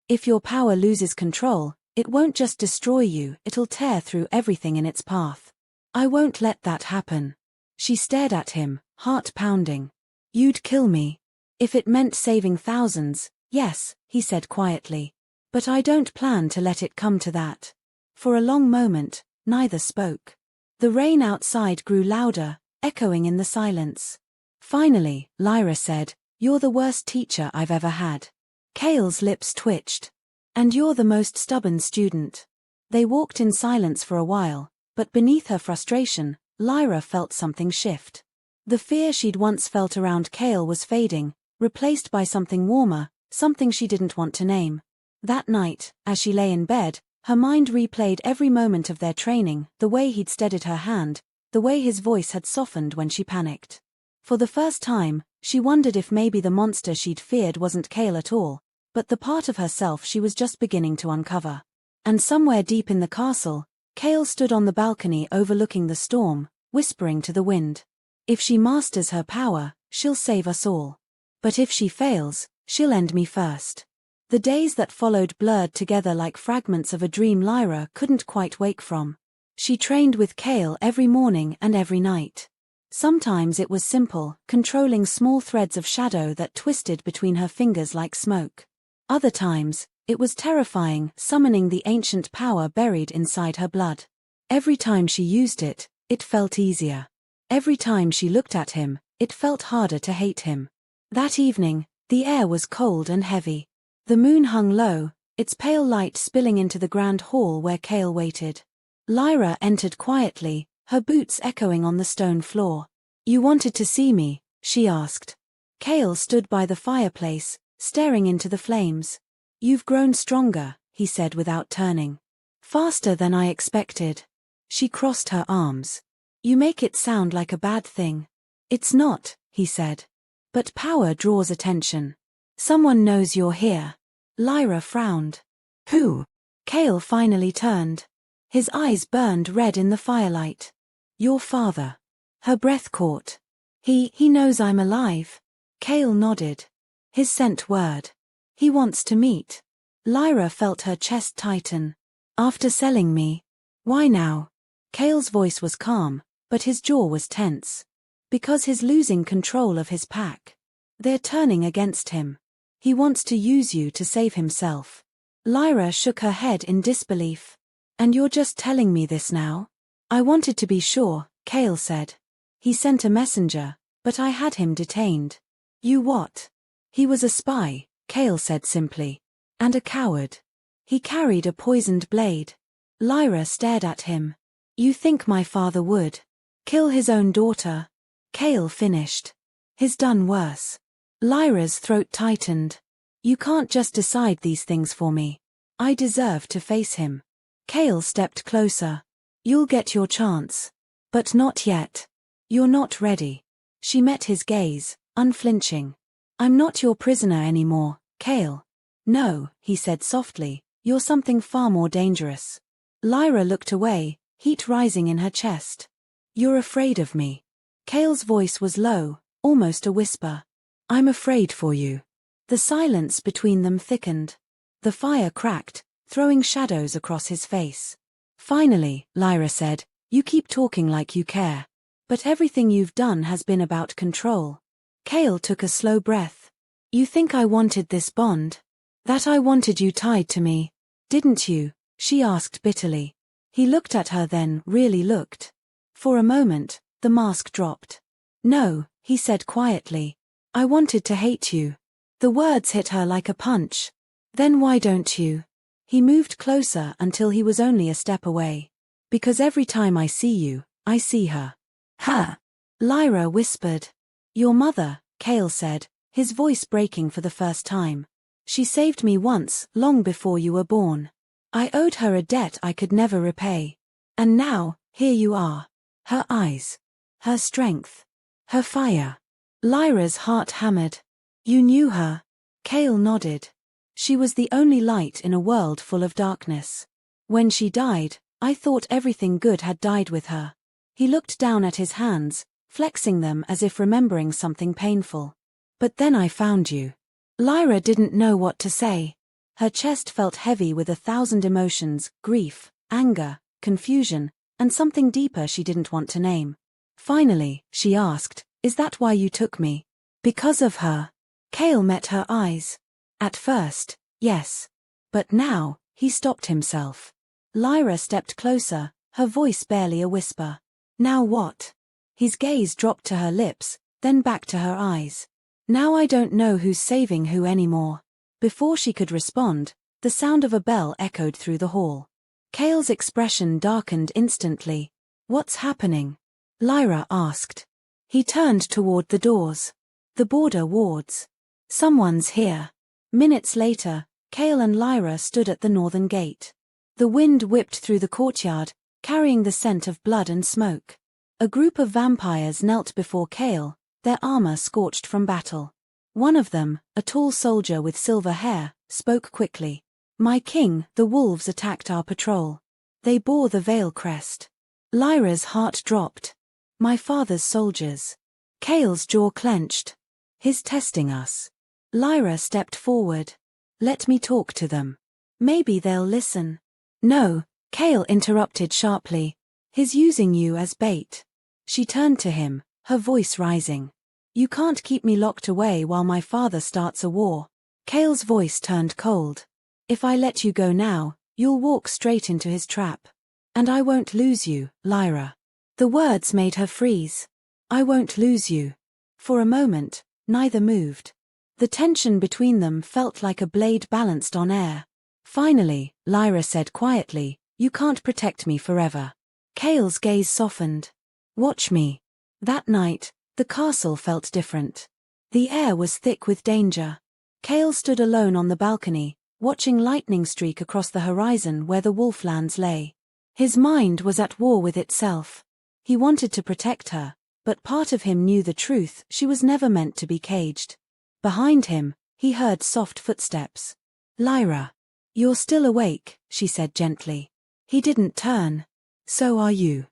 "If your power loses control, it won't just destroy you, it'll tear through everything in its path. I won't let that happen." She stared at him, heart pounding. "You'd kill me. If it meant saving thousands, yes," he said quietly. "But I don't plan to let it come to that." For a long moment, neither spoke. The rain outside grew louder, echoing in the silence. Finally, Lyra said, "You're the worst teacher I've ever had." Cale's lips twitched. "And you're the most stubborn student." They walked in silence for a while, but beneath her frustration, Lyra felt something shift. The fear she'd once felt around Cale was fading, replaced by something warmer, something she didn't want to name. That night, as she lay in bed, Her mind replayed every moment of their training, the way he'd steadied her hand, the way his voice had softened when she panicked. For the first time, she wondered if maybe the monster she'd feared wasn't Cale at all, but the part of herself she was just beginning to uncover. And somewhere deep in the castle, Cale stood on the balcony overlooking the storm, whispering to the wind. If she masters her power, she'll save us all. But if she fails, she'll end me first. The days that followed blurred together like fragments of a dream Lyra couldn't quite wake from. She trained with Cale every morning and every night. Sometimes it was simple, controlling small threads of shadow that twisted between her fingers like smoke. Other times, it was terrifying, summoning the ancient power buried inside her blood. Every time she used it, it felt easier. Every time she looked at him, it felt harder to hate him. That evening, the air was cold and heavy. The moon hung low, its pale light spilling into the grand hall where Cale waited. Lyra entered quietly, her boots echoing on the stone floor. "You wanted to see me?" she asked. Cale stood by the fireplace, staring into the flames. "You've grown stronger," he said without turning. "Faster than I expected." She crossed her arms. "You make it sound like a bad thing." "It's not," he said. "But power draws attention. Someone knows you're here." Lyra frowned. "Who?" Cale finally turned. His eyes burned red in the firelight. "Your father." Her breath caught. He knows I'm alive." Cale nodded. "His sent word. He wants to meet." Lyra felt her chest tighten. "After selling me? Why now?" Cale's voice was calm, but his jaw was tense. "Because he's losing control of his pack. They're turning against him. He wants to use you to save himself." Lyra shook her head in disbelief. "And you're just telling me this now?" "I wanted to be sure," Cale said. "He sent a messenger, but I had him detained." "You what?" "He was a spy," Cale said simply. "And a coward. He carried a poisoned blade." Lyra stared at him. "You think my father would kill his own daughter?" Cale finished. "He's done worse." Lyra's throat tightened. "You can't just decide these things for me. I deserve to face him." Cale stepped closer. "You'll get your chance. But not yet. You're not ready." She met his gaze, unflinching. "I'm not your prisoner anymore, Cale." "No," he said softly, "you're something far more dangerous." Lyra looked away, heat rising in her chest. "You're afraid of me." Cale's voice was low, almost a whisper. "I'm afraid for you." The silence between them thickened. The fire cracked, throwing shadows across his face. "Finally," Lyra said, "you keep talking like you care. But everything you've done has been about control." Cale took a slow breath. "You think I wanted this bond? That I wanted you tied to me, didn't you?" she asked bitterly. He looked at her, then really looked. For a moment, the mask dropped. "No," he said quietly. "I wanted to hate you." The words hit her like a punch. "Then why don't you?" He moved closer until he was only a step away. "Because every time I see you, I see her." "Her?" Lyra whispered. "Your mother," Cale said, his voice breaking for the first time. "She saved me once, long before you were born. I owed her a debt I could never repay. And now, here you are. Her eyes. Her strength. Her fire." Lyra's heart hammered. "You knew her?" Cale nodded. "She was the only light in a world full of darkness. When she died, I thought everything good had died with her." He looked down at his hands, flexing them as if remembering something painful. "But then I found you." Lyra didn't know what to say. Her chest felt heavy with 1,000 emotions, grief, anger, confusion, and something deeper she didn't want to name. Finally, she asked, "Is that why you took me?" "Because of her." Cale met her eyes. "At first, yes. But now," he stopped himself. Lyra stepped closer, her voice barely a whisper. "Now what?" His gaze dropped to her lips, then back to her eyes. "Now I don't know who's saving who anymore." Before she could respond, the sound of a bell echoed through the hall. Cale's expression darkened instantly. "What's happening?" Lyra asked. He turned toward the doors. "The border wards. Someone's here." Minutes later, Cale and Lyra stood at the northern gate. The wind whipped through the courtyard, carrying the scent of blood and smoke. A group of vampires knelt before Kale, their armor scorched from battle. One of them, a tall soldier with silver hair, spoke quickly. "My king, the wolves attacked our patrol. They bore the Veil crest." Lyra's heart dropped. "My father's soldiers." Kale's jaw clenched. "He's testing us." Lyra stepped forward. "Let me talk to them. Maybe they'll listen." "No," Kale interrupted sharply. "He's using you as bait." She turned to him, her voice rising. "You can't keep me locked away while my father starts a war." Kale's voice turned cold. "If I let you go now, you'll walk straight into his trap. And I won't lose you, Lyra." The words made her freeze. "I won't lose you." For a moment, neither moved. The tension between them felt like a blade balanced on air. Finally, Lyra said quietly, "You can't protect me forever." Kale's gaze softened. "Watch me." That night, the castle felt different. The air was thick with danger. Kale stood alone on the balcony, watching lightning streak across the horizon where the wolflands lay. His mind was at war with itself. He wanted to protect her, but part of him knew the truth: she was never meant to be caged. Behind him, he heard soft footsteps. "Lyra. You're still awake," she said gently. He didn't turn. "So are you."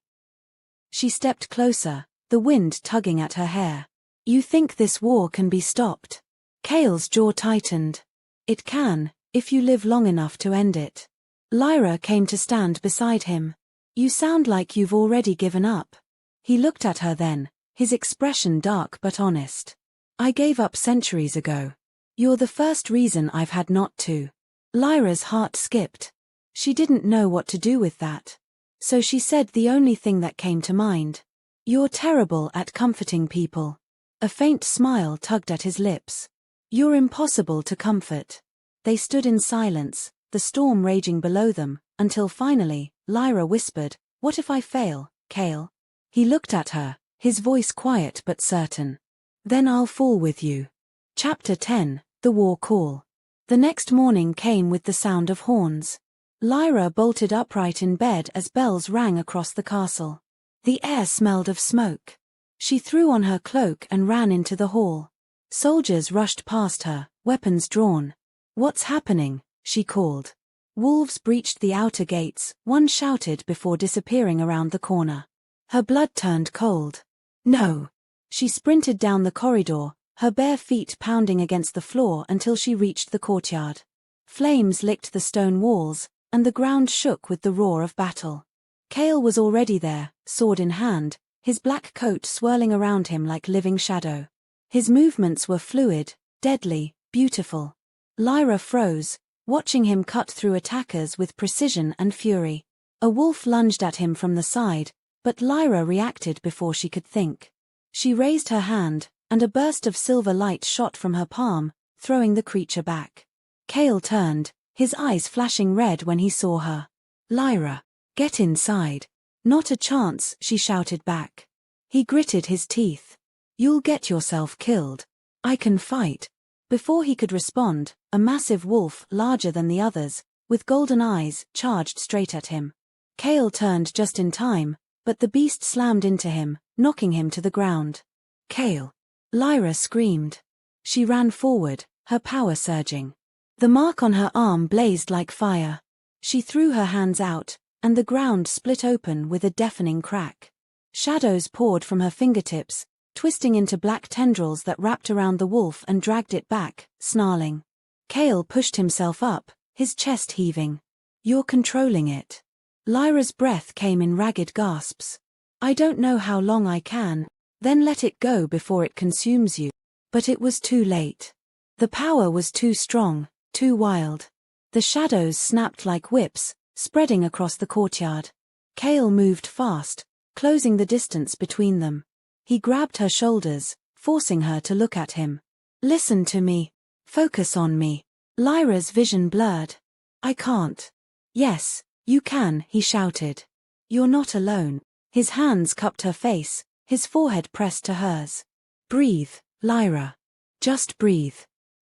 She stepped closer, the wind tugging at her hair. "You think this war can be stopped?" Kale's jaw tightened. "It can, if you live long enough to end it." Lyra came to stand beside him. "You sound like you've already given up." He looked at her then, his expression dark but honest. "I gave up centuries ago. You're the first reason I've had not to." Lyra's heart skipped. She didn't know what to do with that. So she said the only thing that came to mind. "You're terrible at comforting people." A faint smile tugged at his lips. "You're impossible to comfort." They stood in silence, the storm raging below them, until finally, Lyra whispered, "What if I fail, Kale?" He looked at her, his voice quiet but certain. "Then I'll fall with you." Chapter 10, The War Call. The next morning came with the sound of horns. Lyra bolted upright in bed as bells rang across the castle. The air smelled of smoke. She threw on her cloak and ran into the hall. Soldiers rushed past her, weapons drawn. "What's happening?" she called. "Wolves breached the outer gates," one shouted before disappearing around the corner. Her blood turned cold. "No!" She sprinted down the corridor, her bare feet pounding against the floor until she reached the courtyard. Flames licked the stone walls, and the ground shook with the roar of battle. Kale was already there, sword in hand, his black coat swirling around him like living shadow. His movements were fluid, deadly, beautiful. Lyra froze, watching him cut through attackers with precision and fury. A wolf lunged at him from the side, but Lyra reacted before she could think. She raised her hand, and a burst of silver light shot from her palm, throwing the creature back. Kale turned, his eyes flashing red when he saw her. "Lyra, get inside." "Not a chance," she shouted back. He gritted his teeth. "You'll get yourself killed. I can fight." Before he could respond, a massive wolf, larger than the others, with golden eyes, charged straight at him. Kale turned just in time, but the beast slammed into him, knocking him to the ground. "Kale!" Lyra screamed. She ran forward, her power surging. The mark on her arm blazed like fire. She threw her hands out, and the ground split open with a deafening crack. Shadows poured from her fingertips, twisting into black tendrils that wrapped around the wolf and dragged it back, snarling. Kale pushed himself up, his chest heaving. "You're controlling it." Lyra's breath came in ragged gasps. "I don't know how long I can, then let it go before it consumes you." But it was too late. The power was too strong, too wild. The shadows snapped like whips, spreading across the courtyard. Kale moved fast, closing the distance between them. He grabbed her shoulders, forcing her to look at him. "Listen to me. Focus on me." Lyra's vision blurred. "I can't." "Yes, you can," he shouted. "You're not alone." His hands cupped her face, his forehead pressed to hers. "Breathe, Lyra. Just breathe."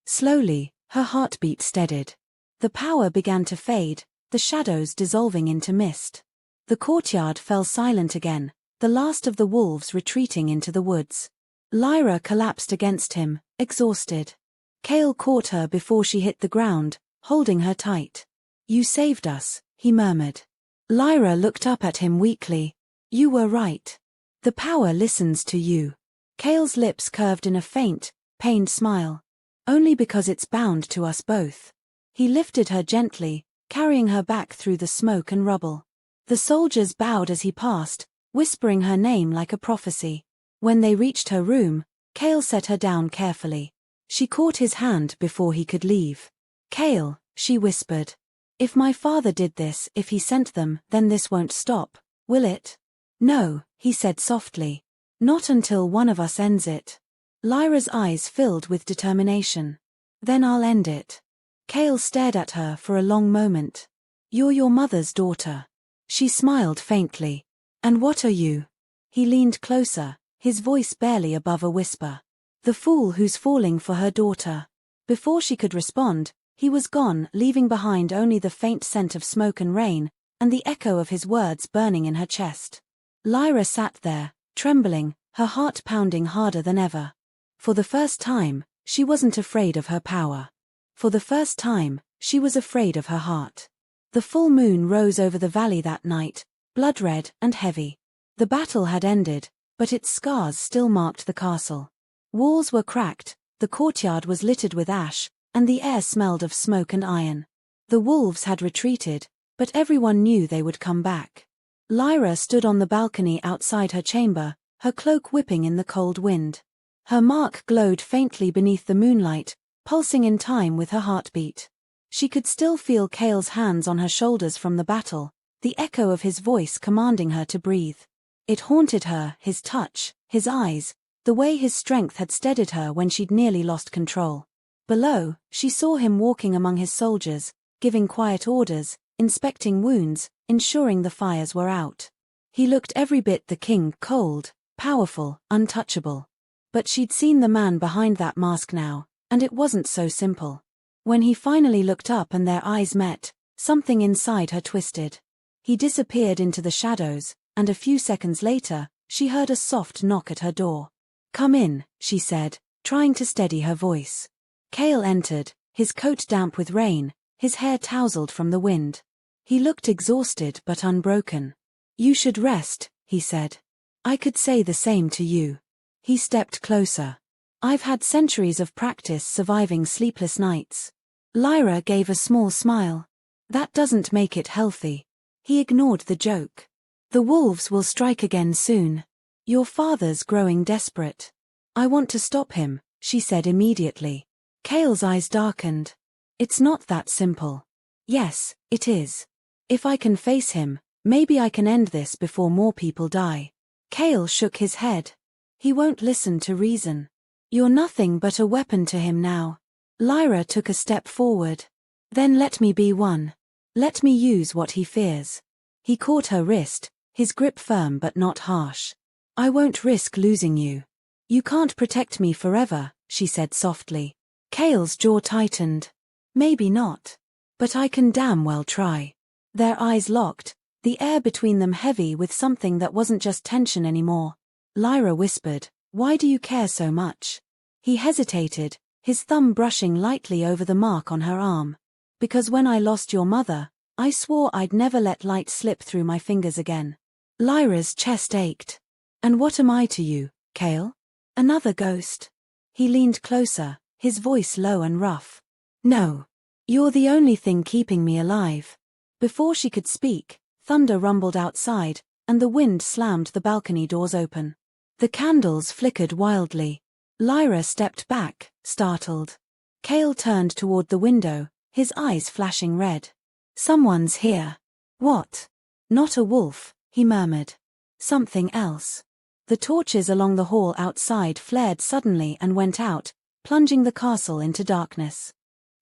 Slowly, her heartbeat steadied. The power began to fade, the shadows dissolving into mist. The courtyard fell silent again, the last of the wolves retreating into the woods. Lyra collapsed against him, exhausted. Cale caught her before she hit the ground, holding her tight. "You saved us," he murmured. Lyra looked up at him weakly. "You were right. The power listens to you." Cale's lips curved in a faint, pained smile. "Only because it's bound to us both." He lifted her gently, carrying her back through the smoke and rubble. The soldiers bowed as he passed, whispering her name like a prophecy. When they reached her room, Cale set her down carefully. She caught his hand before he could leave. "Cale," she whispered. "If my father did this, if he sent them, then this won't stop, will it?" "No," he said softly. "Not until one of us ends it." Lyra's eyes filled with determination. "Then I'll end it." Cale stared at her for a long moment. "You're your mother's daughter." She smiled faintly. "And what are you?" He leaned closer, his voice barely above a whisper. "The fool who's falling for her daughter." Before she could respond, he was gone, leaving behind only the faint scent of smoke and rain, and the echo of his words burning in her chest. Lyra sat there, trembling, her heart pounding harder than ever. For the first time, she wasn't afraid of her power. For the first time, she was afraid of her heart. The full moon rose over the valley that night, blood-red and heavy. The battle had ended, but its scars still marked the castle. Walls were cracked, the courtyard was littered with ash, and the air smelled of smoke and iron. The wolves had retreated, but everyone knew they would come back. Lyra stood on the balcony outside her chamber, her cloak whipping in the cold wind. Her mark glowed faintly beneath the moonlight, pulsing in time with her heartbeat. She could still feel Cale's hands on her shoulders from the battle, the echo of his voice commanding her to breathe. It haunted her, his touch, his eyes, the way his strength had steadied her when she'd nearly lost control. Below, she saw him walking among his soldiers, giving quiet orders, inspecting wounds, ensuring the fires were out. He looked every bit the king, cold, powerful, untouchable. But she'd seen the man behind that mask now, and it wasn't so simple. When he finally looked up and their eyes met, something inside her twisted. He disappeared into the shadows, and a few seconds later, she heard a soft knock at her door. "Come in," she said, trying to steady her voice. Cale entered, his coat damp with rain, his hair tousled from the wind. He looked exhausted but unbroken. "You should rest," he said. "I could say the same to you." He stepped closer. "I've had centuries of practice surviving sleepless nights." Lyra gave a small smile. "That doesn't make it healthy." He ignored the joke. "The wolves will strike again soon. Your father's growing desperate." "I want to stop him," she said immediately. Cale's eyes darkened. "It's not that simple." "Yes, it is. If I can face him, maybe I can end this before more people die." Cale shook his head. "He won't listen to reason. You're nothing but a weapon to him now." Lyra took a step forward. "Then let me be one. Let me use what he fears." He caught her wrist, his grip firm but not harsh. "I won't risk losing you." "You can't protect me forever," she said softly. Cale's jaw tightened. "Maybe not. But I can damn well try." Their eyes locked, the air between them heavy with something that wasn't just tension anymore. Lyra whispered, "Why do you care so much?" He hesitated, his thumb brushing lightly over the mark on her arm. "Because when I lost your mother, I swore I'd never let light slip through my fingers again." Lyra's chest ached. "And what am I to you, Cale? Another ghost?" He leaned closer, his voice low and rough. "No. You're the only thing keeping me alive." Before she could speak, thunder rumbled outside, and the wind slammed the balcony doors open. The candles flickered wildly. Lyra stepped back, startled. Cale turned toward the window, his eyes flashing red. "Someone's here." "What?" "Not a wolf," he murmured. "Something else." The torches along the hall outside flared suddenly and went out, plunging the castle into darkness.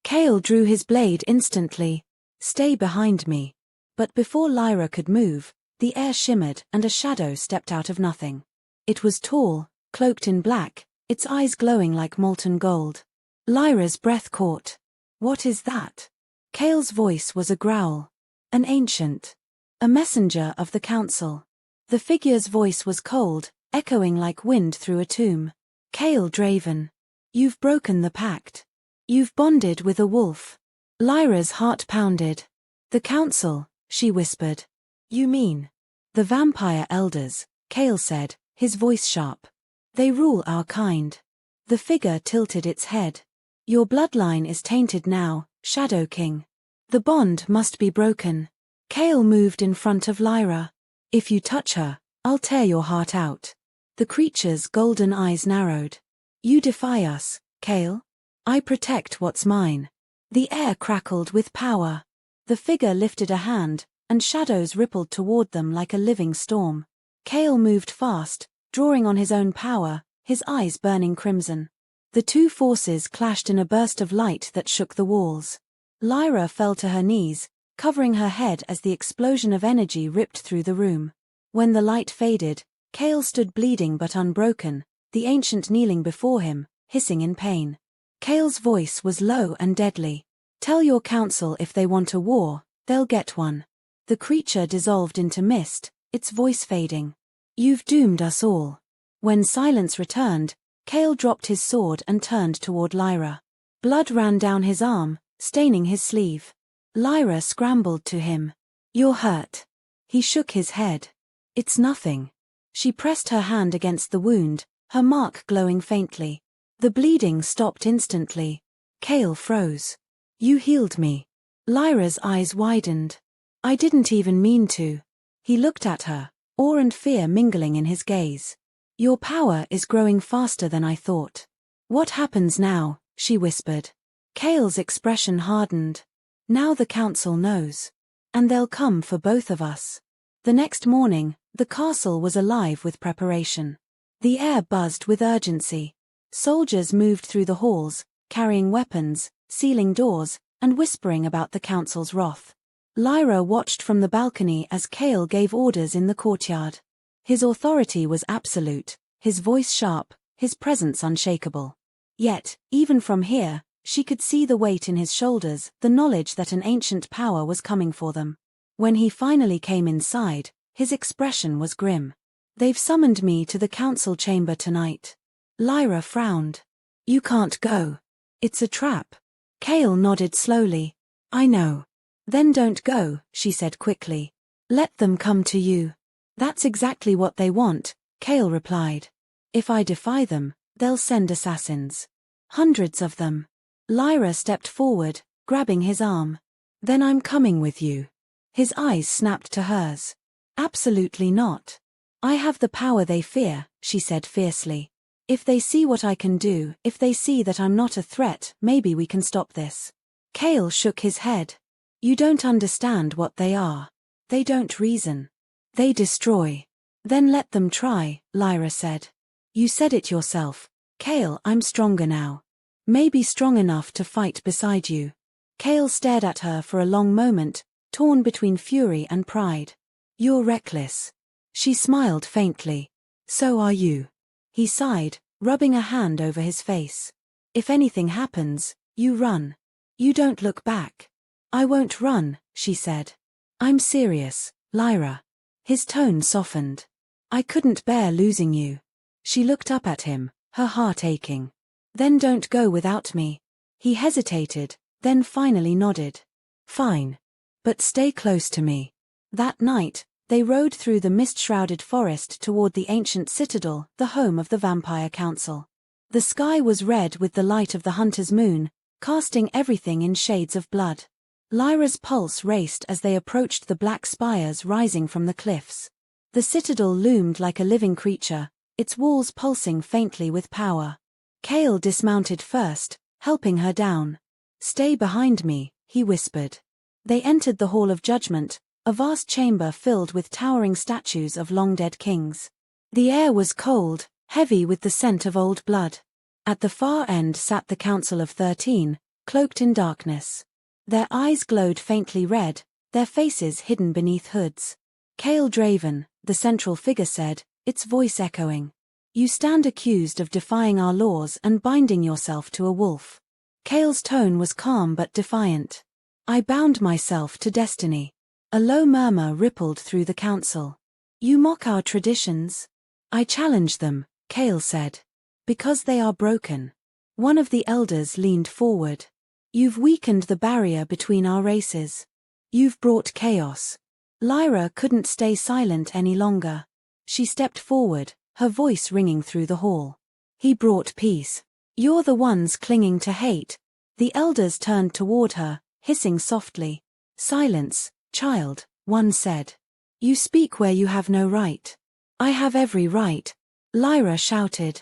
Cale drew his blade instantly. "Stay behind me." But before Lyra could move, the air shimmered and a shadow stepped out of nothing. It was tall, cloaked in black, its eyes glowing like molten gold. Lyra's breath caught. "What is that?" Cale's voice was a growl. An ancient. A messenger of the council. The figure's voice was cold, echoing like wind through a tomb. Kale Draven. You've broken the pact. You've bonded with a wolf. Lyra's heart pounded. The council, she whispered. You mean? The vampire elders, Kale said, his voice sharp. They rule our kind. The figure tilted its head. Your bloodline is tainted now, Shadow King. The bond must be broken. Kale moved in front of Lyra. If you touch her, I'll tear your heart out. The creature's golden eyes narrowed. You defy us, Kale? I protect what's mine. The air crackled with power. The figure lifted a hand, and shadows rippled toward them like a living storm. Kale moved fast, drawing on his own power, his eyes burning crimson. The two forces clashed in a burst of light that shook the walls. Lyra fell to her knees, covering her head as the explosion of energy ripped through the room. When the light faded, Kale stood bleeding but unbroken, the ancient kneeling before him, hissing in pain. Kale's voice was low and deadly. Tell your council if they want a war, they'll get one. The creature dissolved into mist, its voice fading. You've doomed us all. When silence returned, Kale dropped his sword and turned toward Lyra. Blood ran down his arm, staining his sleeve. Lyra scrambled to him. You're hurt. He shook his head. It's nothing. She pressed her hand against the wound, her mark glowing faintly. The bleeding stopped instantly. Kale froze. You healed me. Lyra's eyes widened. I didn't even mean to. He looked at her, awe and fear mingling in his gaze. Your power is growing faster than I thought. What happens now? She whispered. Kale's expression hardened. Now the council knows. And they'll come for both of us. The next morning, the castle was alive with preparation. The air buzzed with urgency. Soldiers moved through the halls, carrying weapons, sealing doors, and whispering about the council's wrath. Lyra watched from the balcony as Kale gave orders in the courtyard. His authority was absolute, his voice sharp, his presence unshakable. Yet, even from here, she could see the weight in his shoulders, the knowledge that an ancient power was coming for them. When he finally came inside, his expression was grim. They've summoned me to the council chamber tonight. Lyra frowned. You can't go. It's a trap. Kale nodded slowly. I know. Then don't go, she said quickly. Let them come to you. That's exactly what they want, Kale replied. If I defy them, they'll send assassins. Hundreds of them. Lyra stepped forward, grabbing his arm. Then I'm coming with you. His eyes snapped to hers. Absolutely not. I have the power they fear, she said fiercely. If they see what I can do, if they see that I'm not a threat, maybe we can stop this. Kale shook his head. You don't understand what they are. They don't reason. They destroy. Then let them try, Lyra said. You said it yourself. Kale, I'm stronger now. Maybe strong enough to fight beside you. Kale stared at her for a long moment, torn between fury and pride. You're reckless. She smiled faintly. So are you. He sighed, rubbing a hand over his face. If anything happens, you run. You don't look back. I won't run, she said. I'm serious, Lyra. His tone softened. I couldn't bear losing you. She looked up at him, her heart aching. Then don't go without me. He hesitated, then finally nodded. Fine. But stay close to me. That night, they rode through the mist-shrouded forest toward the ancient citadel, the home of the Vampire Council. The sky was red with the light of the hunter's moon, casting everything in shades of blood. Lyra's pulse raced as they approached the black spires rising from the cliffs. The citadel loomed like a living creature, its walls pulsing faintly with power. Kale dismounted first, helping her down. Stay behind me, he whispered. They entered the Hall of Judgment, a vast chamber filled with towering statues of long-dead kings. The air was cold, heavy with the scent of old blood. At the far end sat the Council of 13, cloaked in darkness. Their eyes glowed faintly red, their faces hidden beneath hoods. Kale Draven, the central figure said, its voice echoing. You stand accused of defying our laws and binding yourself to a wolf. Kale's tone was calm but defiant. I bound myself to destiny. A low murmur rippled through the council. You mock our traditions? I challenge them, Kale said. Because they are broken. One of the elders leaned forward. You've weakened the barrier between our races. You've brought chaos. Lyra couldn't stay silent any longer. She stepped forward, her voice ringing through the hall. He brought peace. You're the ones clinging to hate. The elders turned toward her, hissing softly. Silence, child, one said. You speak where you have no right. I have every right, Lyra shouted.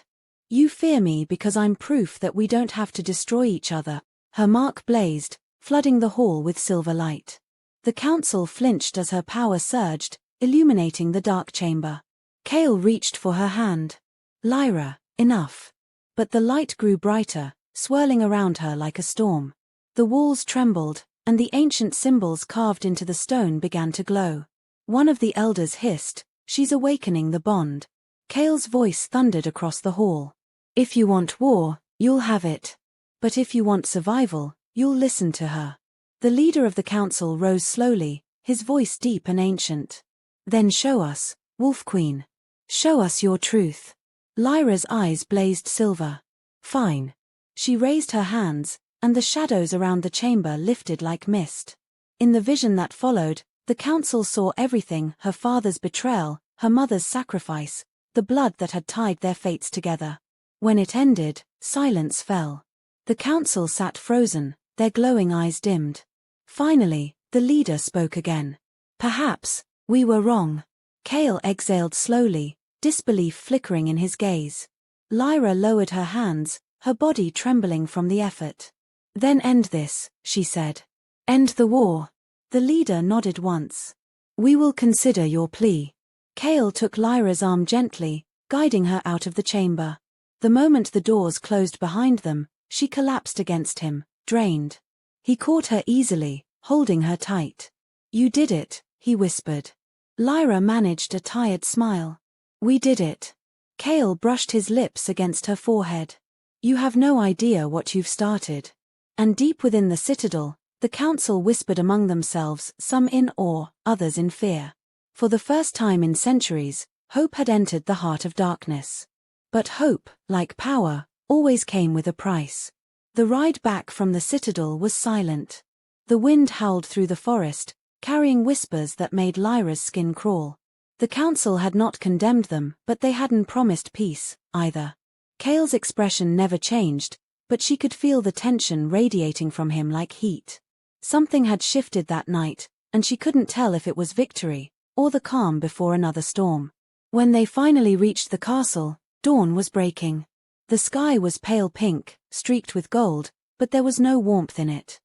You fear me because I'm proof that we don't have to destroy each other. Her mark blazed, flooding the hall with silver light. The council flinched as her power surged, illuminating the dark chamber. Kale reached for her hand. Lyra, enough. But the light grew brighter, swirling around her like a storm. The walls trembled, and the ancient symbols carved into the stone began to glow. One of the elders hissed, "She's awakening the bond." Kale's voice thundered across the hall. If you want war, you'll have it. But if you want survival, you'll listen to her. The leader of the council rose slowly, his voice deep and ancient. Then show us, Wolf Queen. Show us your truth. Lyra's eyes blazed silver. Fine. She raised her hands, and the shadows around the chamber lifted like mist. In the vision that followed, the council saw everything: her father's betrayal, her mother's sacrifice, the blood that had tied their fates together. When it ended, silence fell. The council sat frozen, their glowing eyes dimmed. Finally, the leader spoke again. Perhaps, we were wrong. Kale exhaled slowly, disbelief flickering in his gaze. Lyra lowered her hands, her body trembling from the effort. Then end this, she said. End the war. The leader nodded once. We will consider your plea. Kale took Lyra's arm gently, guiding her out of the chamber. The moment the doors closed behind them, she collapsed against him, drained. He caught her easily, holding her tight. You did it, he whispered. Lyra managed a tired smile. We did it. Kale brushed his lips against her forehead. You have no idea what you've started. And deep within the citadel, the council whispered among themselves, some in awe, others in fear. For the first time in centuries, hope had entered the heart of darkness. But hope, like power, always came with a price. The ride back from the citadel was silent. The wind howled through the forest, carrying whispers that made Lyra's skin crawl. The council had not condemned them, but they hadn't promised peace, either. Kale's expression never changed, but she could feel the tension radiating from him like heat. Something had shifted that night, and she couldn't tell if it was victory, or the calm before another storm. When they finally reached the castle, dawn was breaking. The sky was pale pink, streaked with gold, but there was no warmth in it.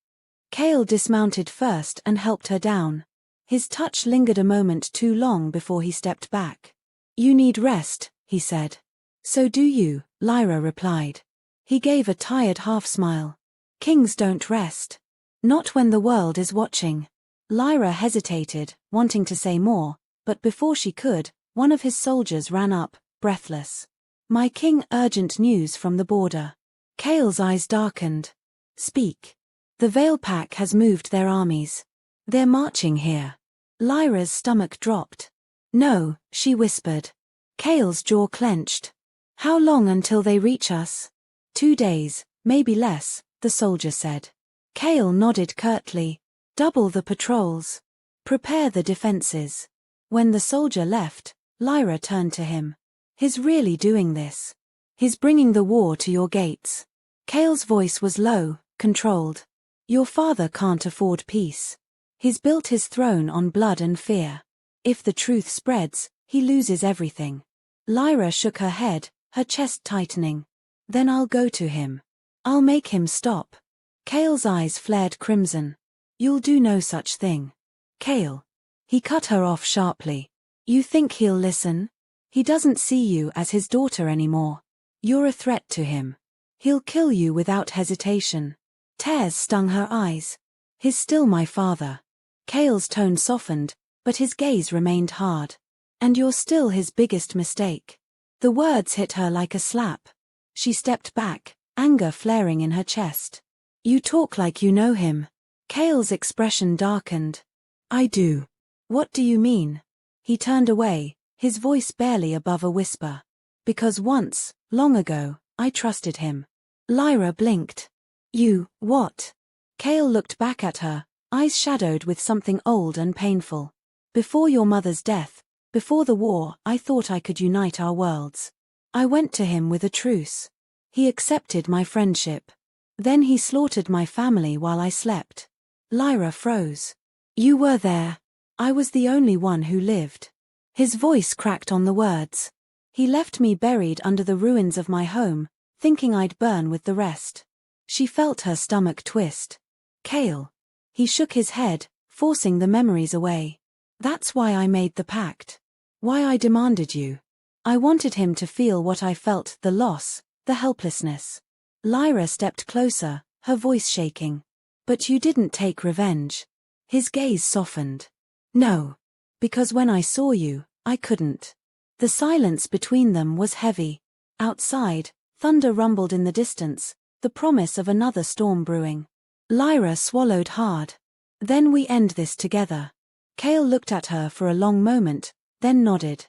Kale dismounted first and helped her down. His touch lingered a moment too long before he stepped back. You need rest, he said. So do you, Lyra replied. He gave a tired half-smile. Kings don't rest. Not when the world is watching. Lyra hesitated, wanting to say more, but before she could, one of his soldiers ran up, breathless. My king, urgent news from the border. Kale's eyes darkened. Speak. The Veil Pack has moved their armies. They're marching here. Lyra's stomach dropped. No, she whispered. Kale's jaw clenched. How long until they reach us? 2 days, maybe less, the soldier said. Kale nodded curtly. Double the patrols. Prepare the defenses. When the soldier left, Lyra turned to him. He's really doing this. He's bringing the war to your gates. Kale's voice was low, controlled. Your father can't afford peace. He's built his throne on blood and fear. If the truth spreads, he loses everything. Lyra shook her head, her chest tightening. Then I'll go to him. I'll make him stop. Kale's eyes flared crimson. You'll do no such thing. Kale. He cut her off sharply. You think he'll listen? He doesn't see you as his daughter anymore. You're a threat to him. He'll kill you without hesitation. Tears stung her eyes. He's still my father. Kale's tone softened, but his gaze remained hard. And you're still his biggest mistake. The words hit her like a slap. She stepped back, anger flaring in her chest. You talk like you know him. Kale's expression darkened. I do. What do you mean? He turned away, his voice barely above a whisper. Because once, long ago, I trusted him. Lyra blinked. You, what? Cale looked back at her, eyes shadowed with something old and painful. Before your mother's death, before the war, I thought I could unite our worlds. I went to him with a truce. He accepted my friendship. Then he slaughtered my family while I slept. Lyra froze. You were there. I was the only one who lived. His voice cracked on the words. He left me buried under the ruins of my home, thinking I'd burn with the rest. She felt her stomach twist. Cale. He shook his head, forcing the memories away. That's why I made the pact. Why I demanded you. I wanted him to feel what I felt, the loss, the helplessness. Lyra stepped closer, her voice shaking. But you didn't take revenge. His gaze softened. No. Because when I saw you, I couldn't. The silence between them was heavy. Outside, thunder rumbled in the distance, the promise of another storm brewing. Lyra swallowed hard. Then we end this together. Cale looked at her for a long moment, then nodded.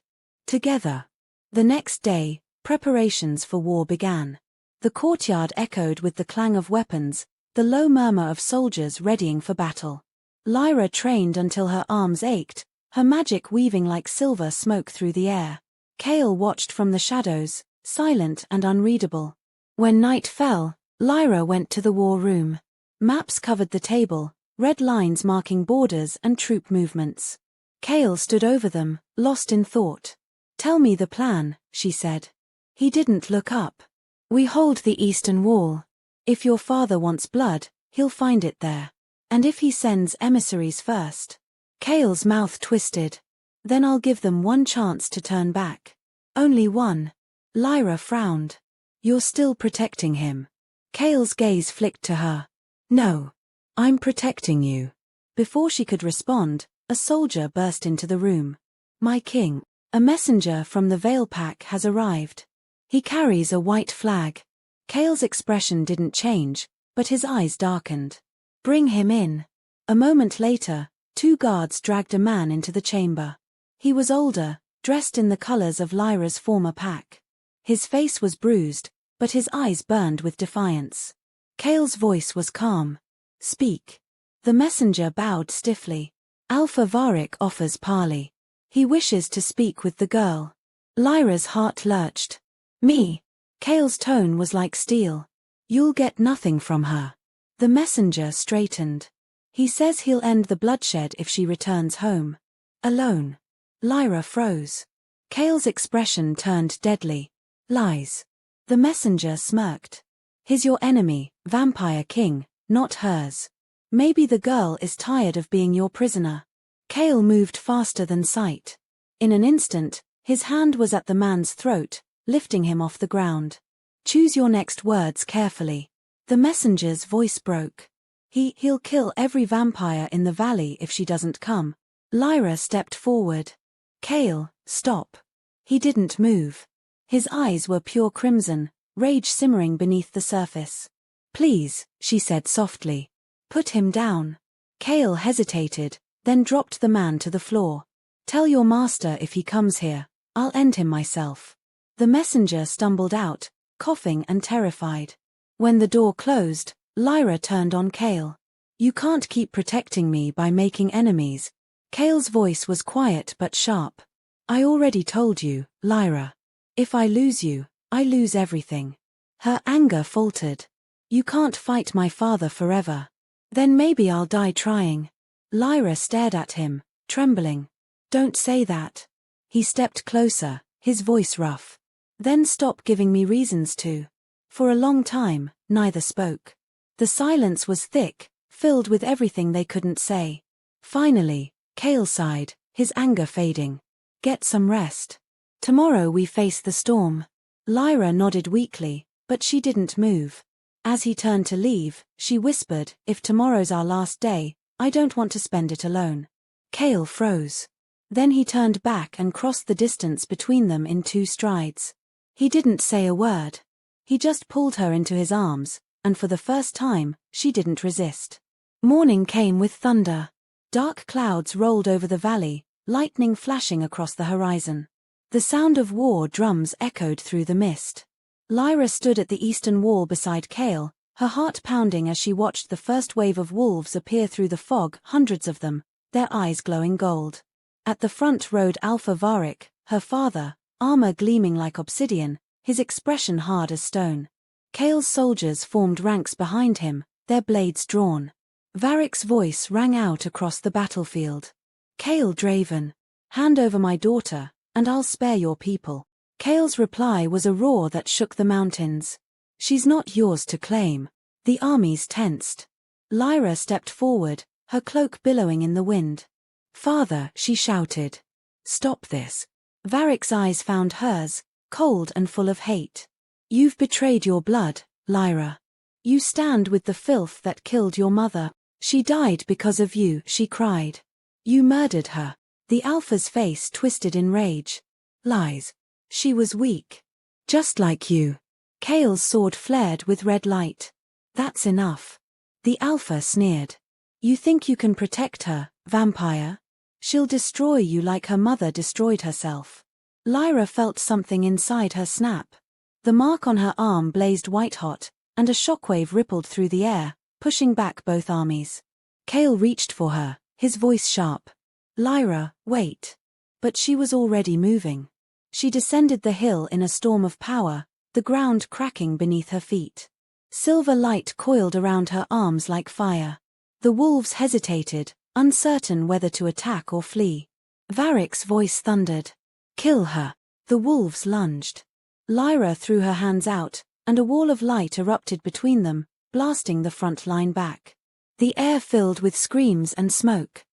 Together. The next day, preparations for war began. The courtyard echoed with the clang of weapons, the low murmur of soldiers readying for battle. Lyra trained until her arms ached, her magic weaving like silver smoke through the air. Cale watched from the shadows, silent and unreadable. When night fell, Lyra went to the war room. Maps covered the table, red lines marking borders and troop movements. Cale stood over them, lost in thought. Tell me the plan, she said. He didn't look up. We hold the eastern wall. If your father wants blood, he'll find it there. And if he sends emissaries first. Cale's mouth twisted. Then I'll give them one chance to turn back. Only one. Lyra frowned. You're still protecting him. Cale's gaze flicked to her. No. I'm protecting you. Before she could respond, a soldier burst into the room. My king. A messenger from the Veil Pack has arrived. He carries a white flag. Cale's expression didn't change, but his eyes darkened. Bring him in. A moment later, 2 guards dragged a man into the chamber. He was older, dressed in the colors of Lyra's former pack. His face was bruised, but his eyes burned with defiance. Cale's voice was calm. Speak. The messenger bowed stiffly. Alpha Varik offers parley. He wishes to speak with the girl. Lyra's heart lurched. Me. Cale's tone was like steel. You'll get nothing from her. The messenger straightened. He says he'll end the bloodshed if she returns home. Alone. Lyra froze. Cale's expression turned deadly. Lies. The messenger smirked. He's your enemy, Vampire King, not hers. Maybe the girl is tired of being your prisoner. Cale moved faster than sight. In an instant, his hand was at the man's throat, lifting him off the ground. Choose your next words carefully. The messenger's voice broke. He'll kill every vampire in the valley if she doesn't come. Lyra stepped forward. Cale, stop. He didn't move. His eyes were pure crimson, rage simmering beneath the surface. Please, she said softly. Put him down. Cale hesitated, then dropped the man to the floor. Tell your master if he comes here, I'll end him myself. The messenger stumbled out, coughing and terrified. When the door closed, Lyra turned on Cale. You can't keep protecting me by making enemies. Cale's voice was quiet but sharp. I already told you, Lyra. If I lose you, I lose everything. Her anger faltered. You can't fight my father forever. Then maybe I'll die trying. Lyra stared at him, trembling. Don't say that. He stepped closer, his voice rough. Then stop giving me reasons to. For a long time, neither spoke. The silence was thick, filled with everything they couldn't say. Finally, Cale sighed, his anger fading. Get some rest. Tomorrow we face the storm. Lyra nodded weakly, but she didn't move. As he turned to leave, she whispered, if tomorrow's our last day, I don't want to spend it alone. Cale froze. Then he turned back and crossed the distance between them in 2 strides. He didn't say a word. He just pulled her into his arms, and for the first time, she didn't resist. Morning came with thunder. Dark clouds rolled over the valley, lightning flashing across the horizon. The sound of war drums echoed through the mist. Lyra stood at the eastern wall beside Kale, her heart pounding as she watched the first wave of wolves appear through the fog, hundreds of them, their eyes glowing gold. At the front rode Alpha Varric, her father, armor gleaming like obsidian, his expression hard as stone. Kale's soldiers formed ranks behind him, their blades drawn. Varric's voice rang out across the battlefield. "Kale Draven, hand over my daughter, and I'll spare your people." Kale's reply was a roar that shook the mountains. "She's not yours to claim." The armies tensed. Lyra stepped forward, her cloak billowing in the wind. "Father," she shouted. "Stop this." Varric's eyes found hers, cold and full of hate. "You've betrayed your blood, Lyra. You stand with the filth that killed your mother. She died because of you," she cried. "You murdered her." The Alpha's face twisted in rage. "Lies. She was weak. Just like you." Kale's sword flared with red light. "That's enough." The Alpha sneered. "You think you can protect her, vampire? She'll destroy you like her mother destroyed herself." Lyra felt something inside her snap. The mark on her arm blazed white-hot, and a shockwave rippled through the air, pushing back both armies. Kale reached for her, his voice sharp. "Lyra, wait." But she was already moving. She descended the hill in a storm of power, the ground cracking beneath her feet. Silver light coiled around her arms like fire. The wolves hesitated, uncertain whether to attack or flee. Varric's voice thundered. "Kill her." The wolves lunged. Lyra threw her hands out, and a wall of light erupted between them, blasting the front line back. The air filled with screams and smoke.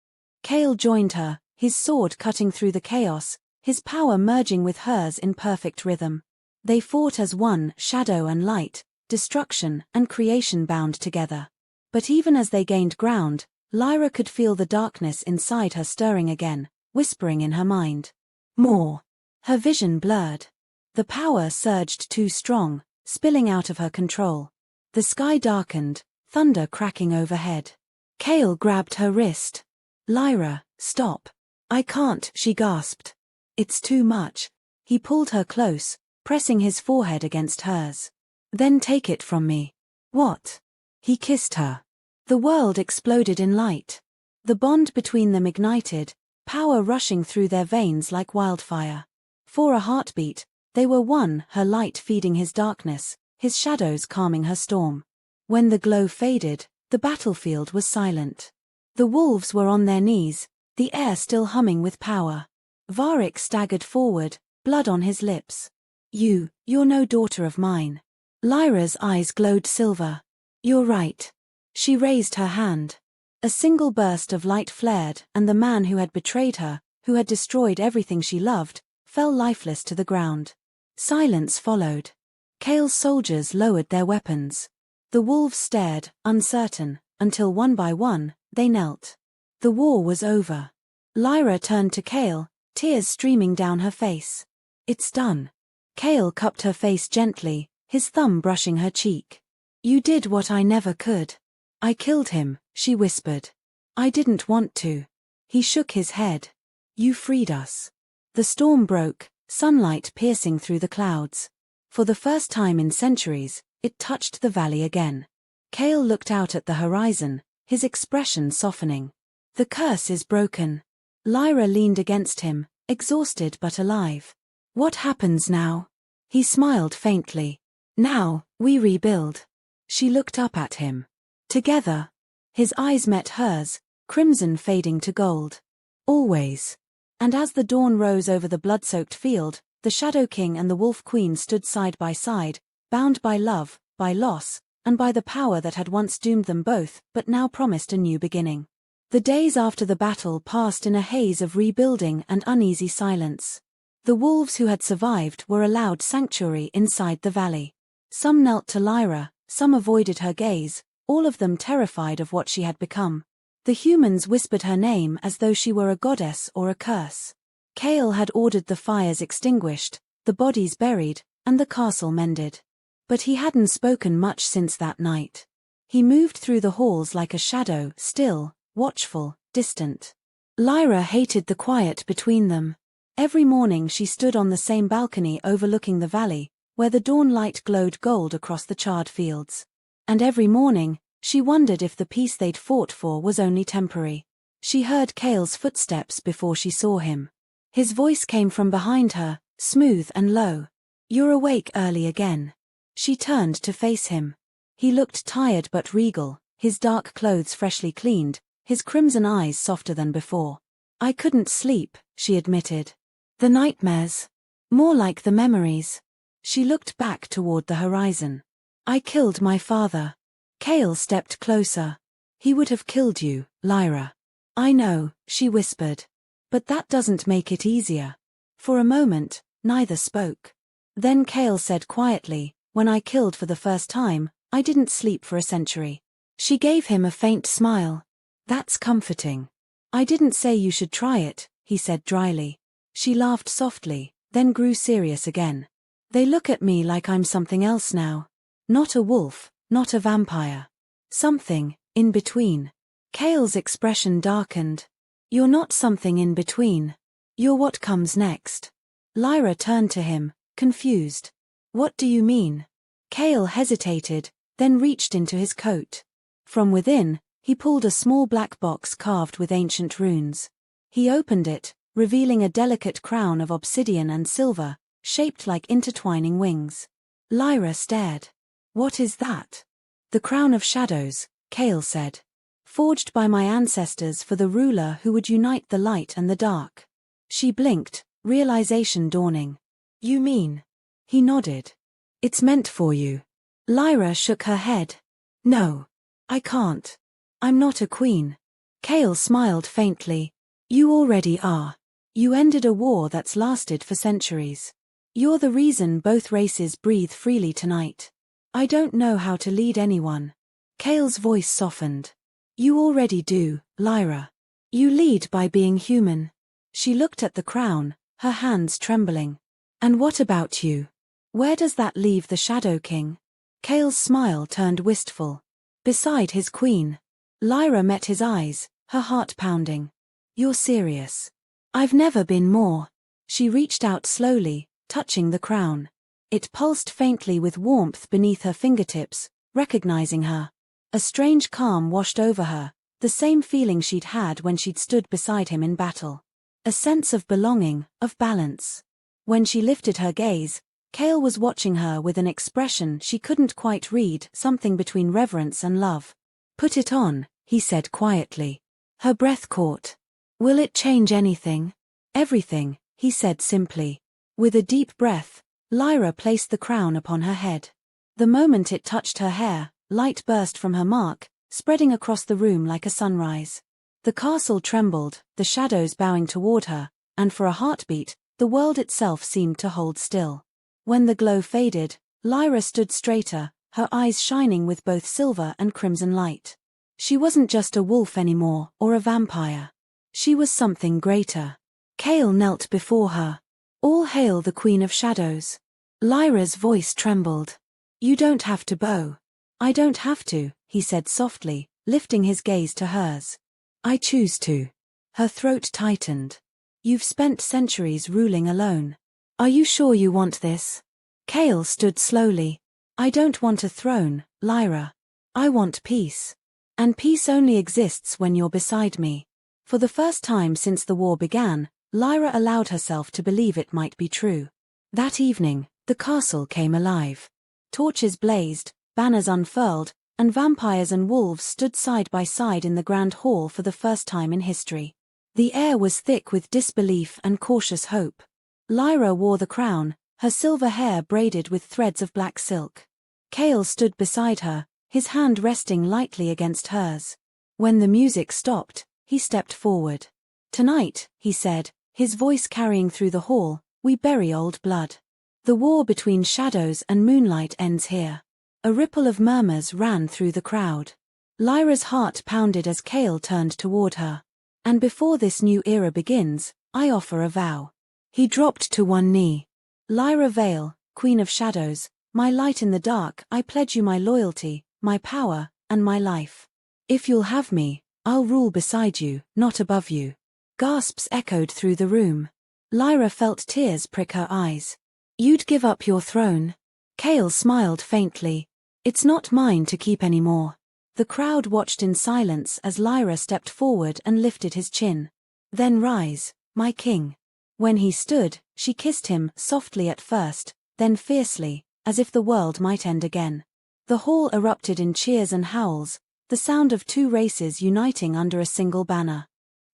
Kale joined her, his sword cutting through the chaos, his power merging with hers in perfect rhythm. They fought as one, shadow and light, destruction and creation bound together. But even as they gained ground, Lyra could feel the darkness inside her stirring again, whispering in her mind. More. Her vision blurred. The power surged too strong, spilling out of her control. The sky darkened, thunder cracking overhead. Kale grabbed her wrist. "Lyra, stop." "I can't," she gasped. "It's too much." He pulled her close, pressing his forehead against hers. "Then take it from me." "What?" He kissed her. The world exploded in light. The bond between them ignited, power rushing through their veins like wildfire. For a heartbeat, they were one, her light feeding his darkness, his shadows calming her storm. When the glow faded, the battlefield was silent. The wolves were on their knees, the air still humming with power. Varric staggered forward, blood on his lips. You're no daughter of mine." Lyra's eyes glowed silver. "You're right." She raised her hand. A single burst of light flared, and the man who had betrayed her, who had destroyed everything she loved, fell lifeless to the ground. Silence followed. Kale's soldiers lowered their weapons. The wolves stared, uncertain, until one by one, they knelt. The war was over. Lyra turned to Kale, tears streaming down her face. "It's done." Kale cupped her face gently, his thumb brushing her cheek. "You did what I never could." "I killed him," she whispered. "I didn't want to." He shook his head. "You freed us." The storm broke, sunlight piercing through the clouds. For the first time in centuries, it touched the valley again. Kale looked out at the horizon, his expression softening. "The curse is broken." Lyra leaned against him, exhausted but alive. "What happens now?" He smiled faintly. "Now, we rebuild." She looked up at him. "Together." His eyes met hers, crimson fading to gold. "Always." And as the dawn rose over the blood-soaked field, the Shadow King and the Wolf Queen stood side by side, bound by love, by loss, and by the power that had once doomed them both but now promised a new beginning. The days after the battle passed in a haze of rebuilding and uneasy silence. The wolves who had survived were allowed sanctuary inside the valley. Some knelt to Lyra, some avoided her gaze, all of them terrified of what she had become. The humans whispered her name as though she were a goddess or a curse. Kale had ordered the fires extinguished, the bodies buried, and the castle mended. But he hadn't spoken much since that night. He moved through the halls like a shadow, still, watchful, distant. Lyra hated the quiet between them. Every morning she stood on the same balcony overlooking the valley, where the dawn light glowed gold across the charred fields. And every morning, she wondered if the peace they'd fought for was only temporary. She heard Cale's footsteps before she saw him. His voice came from behind her, smooth and low. "You're awake early again." She turned to face him. He looked tired but regal, his dark clothes freshly cleaned, his crimson eyes softer than before. "I couldn't sleep," she admitted. "The nightmares. More like the memories." She looked back toward the horizon. "I killed my father." Cale stepped closer. "He would have killed you, Lyra." "I know," she whispered. "But that doesn't make it easier." For a moment, neither spoke. Then Cale said quietly, "When I killed for the first time, I didn't sleep for a century." She gave him a faint smile. "That's comforting." "I didn't say you should try it," he said dryly. She laughed softly, then grew serious again. "They look at me like I'm something else now. Not a wolf, not a vampire. Something in between." Cale's expression darkened. "You're not something in between. You're what comes next." Lyra turned to him, confused. "What do you mean?" Cale hesitated, then reached into his coat. From within, he pulled a small black box carved with ancient runes. He opened it, revealing a delicate crown of obsidian and silver, shaped like intertwining wings. Lyra stared. "What is that?" "The crown of shadows," Cale said. "Forged by my ancestors for the ruler who would unite the light and the dark." She blinked, realization dawning. "You mean?" He nodded. "It's meant for you." Lyra shook her head. "No. I can't. I'm not a queen." Cale smiled faintly. "You already are. You ended a war that's lasted for centuries. You're the reason both races breathe freely tonight." "I don't know how to lead anyone." Cale's voice softened. "You already do, Lyra. You lead by being human." She looked at the crown, her hands trembling. "And what about you? Where does that leave the Shadow King?" Cale's smile turned wistful. "Beside his queen." Lyra met his eyes, her heart pounding. "You're serious?" "I've never been more." She reached out slowly, touching the crown. It pulsed faintly with warmth beneath her fingertips, recognizing her. A strange calm washed over her, the same feeling she'd had when she'd stood beside him in battle. A sense of belonging, of balance. When she lifted her gaze, Cale was watching her with an expression she couldn't quite read, something between reverence and love. "Put it on," he said quietly. Her breath caught. "Will it change anything?" "Everything," he said simply. With a deep breath, Lyra placed the crown upon her head. The moment it touched her hair, light burst from her mark, spreading across the room like a sunrise. The castle trembled, the shadows bowing toward her, and for a heartbeat, the world itself seemed to hold still. When the glow faded, Lyra stood straighter, her eyes shining with both silver and crimson light. She wasn't just a wolf anymore, or a vampire. She was something greater. Cale knelt before her. "All hail the Queen of Shadows." Lyra's voice trembled. "You don't have to bow." "I don't have to," he said softly, lifting his gaze to hers. "I choose to." Her throat tightened. "You've spent centuries ruling alone. Are you sure you want this?" Cale stood slowly. "I don't want a throne, Lyra. I want peace. And peace only exists when you're beside me." For the first time since the war began, Lyra allowed herself to believe it might be true. That evening, the castle came alive. Torches blazed, banners unfurled, and vampires and wolves stood side by side in the grand hall for the first time in history. The air was thick with disbelief and cautious hope. Lyra wore the crown, her silver hair braided with threads of black silk. Cale stood beside her, his hand resting lightly against hers. When the music stopped, he stepped forward. "Tonight," he said, his voice carrying through the hall, "we bury old blood. The war between shadows and moonlight ends here." A ripple of murmurs ran through the crowd. Lyra's heart pounded as Cale turned toward her. "And before this new era begins, I offer a vow." He dropped to one knee. "Lyra Vale, Queen of Shadows, my light in the dark, I pledge you my loyalty, my power, and my life. If you'll have me, I'll rule beside you, not above you. Gasps echoed through the room. Lyra felt tears prick her eyes. You'd give up your throne? Cale smiled faintly. It's not mine to keep anymore. The crowd watched in silence as Lyra stepped forward and lifted his chin. Then rise, my king. When he stood, she kissed him, softly at first, then fiercely, as if the world might end again. The hall erupted in cheers and howls, the sound of two races uniting under a single banner.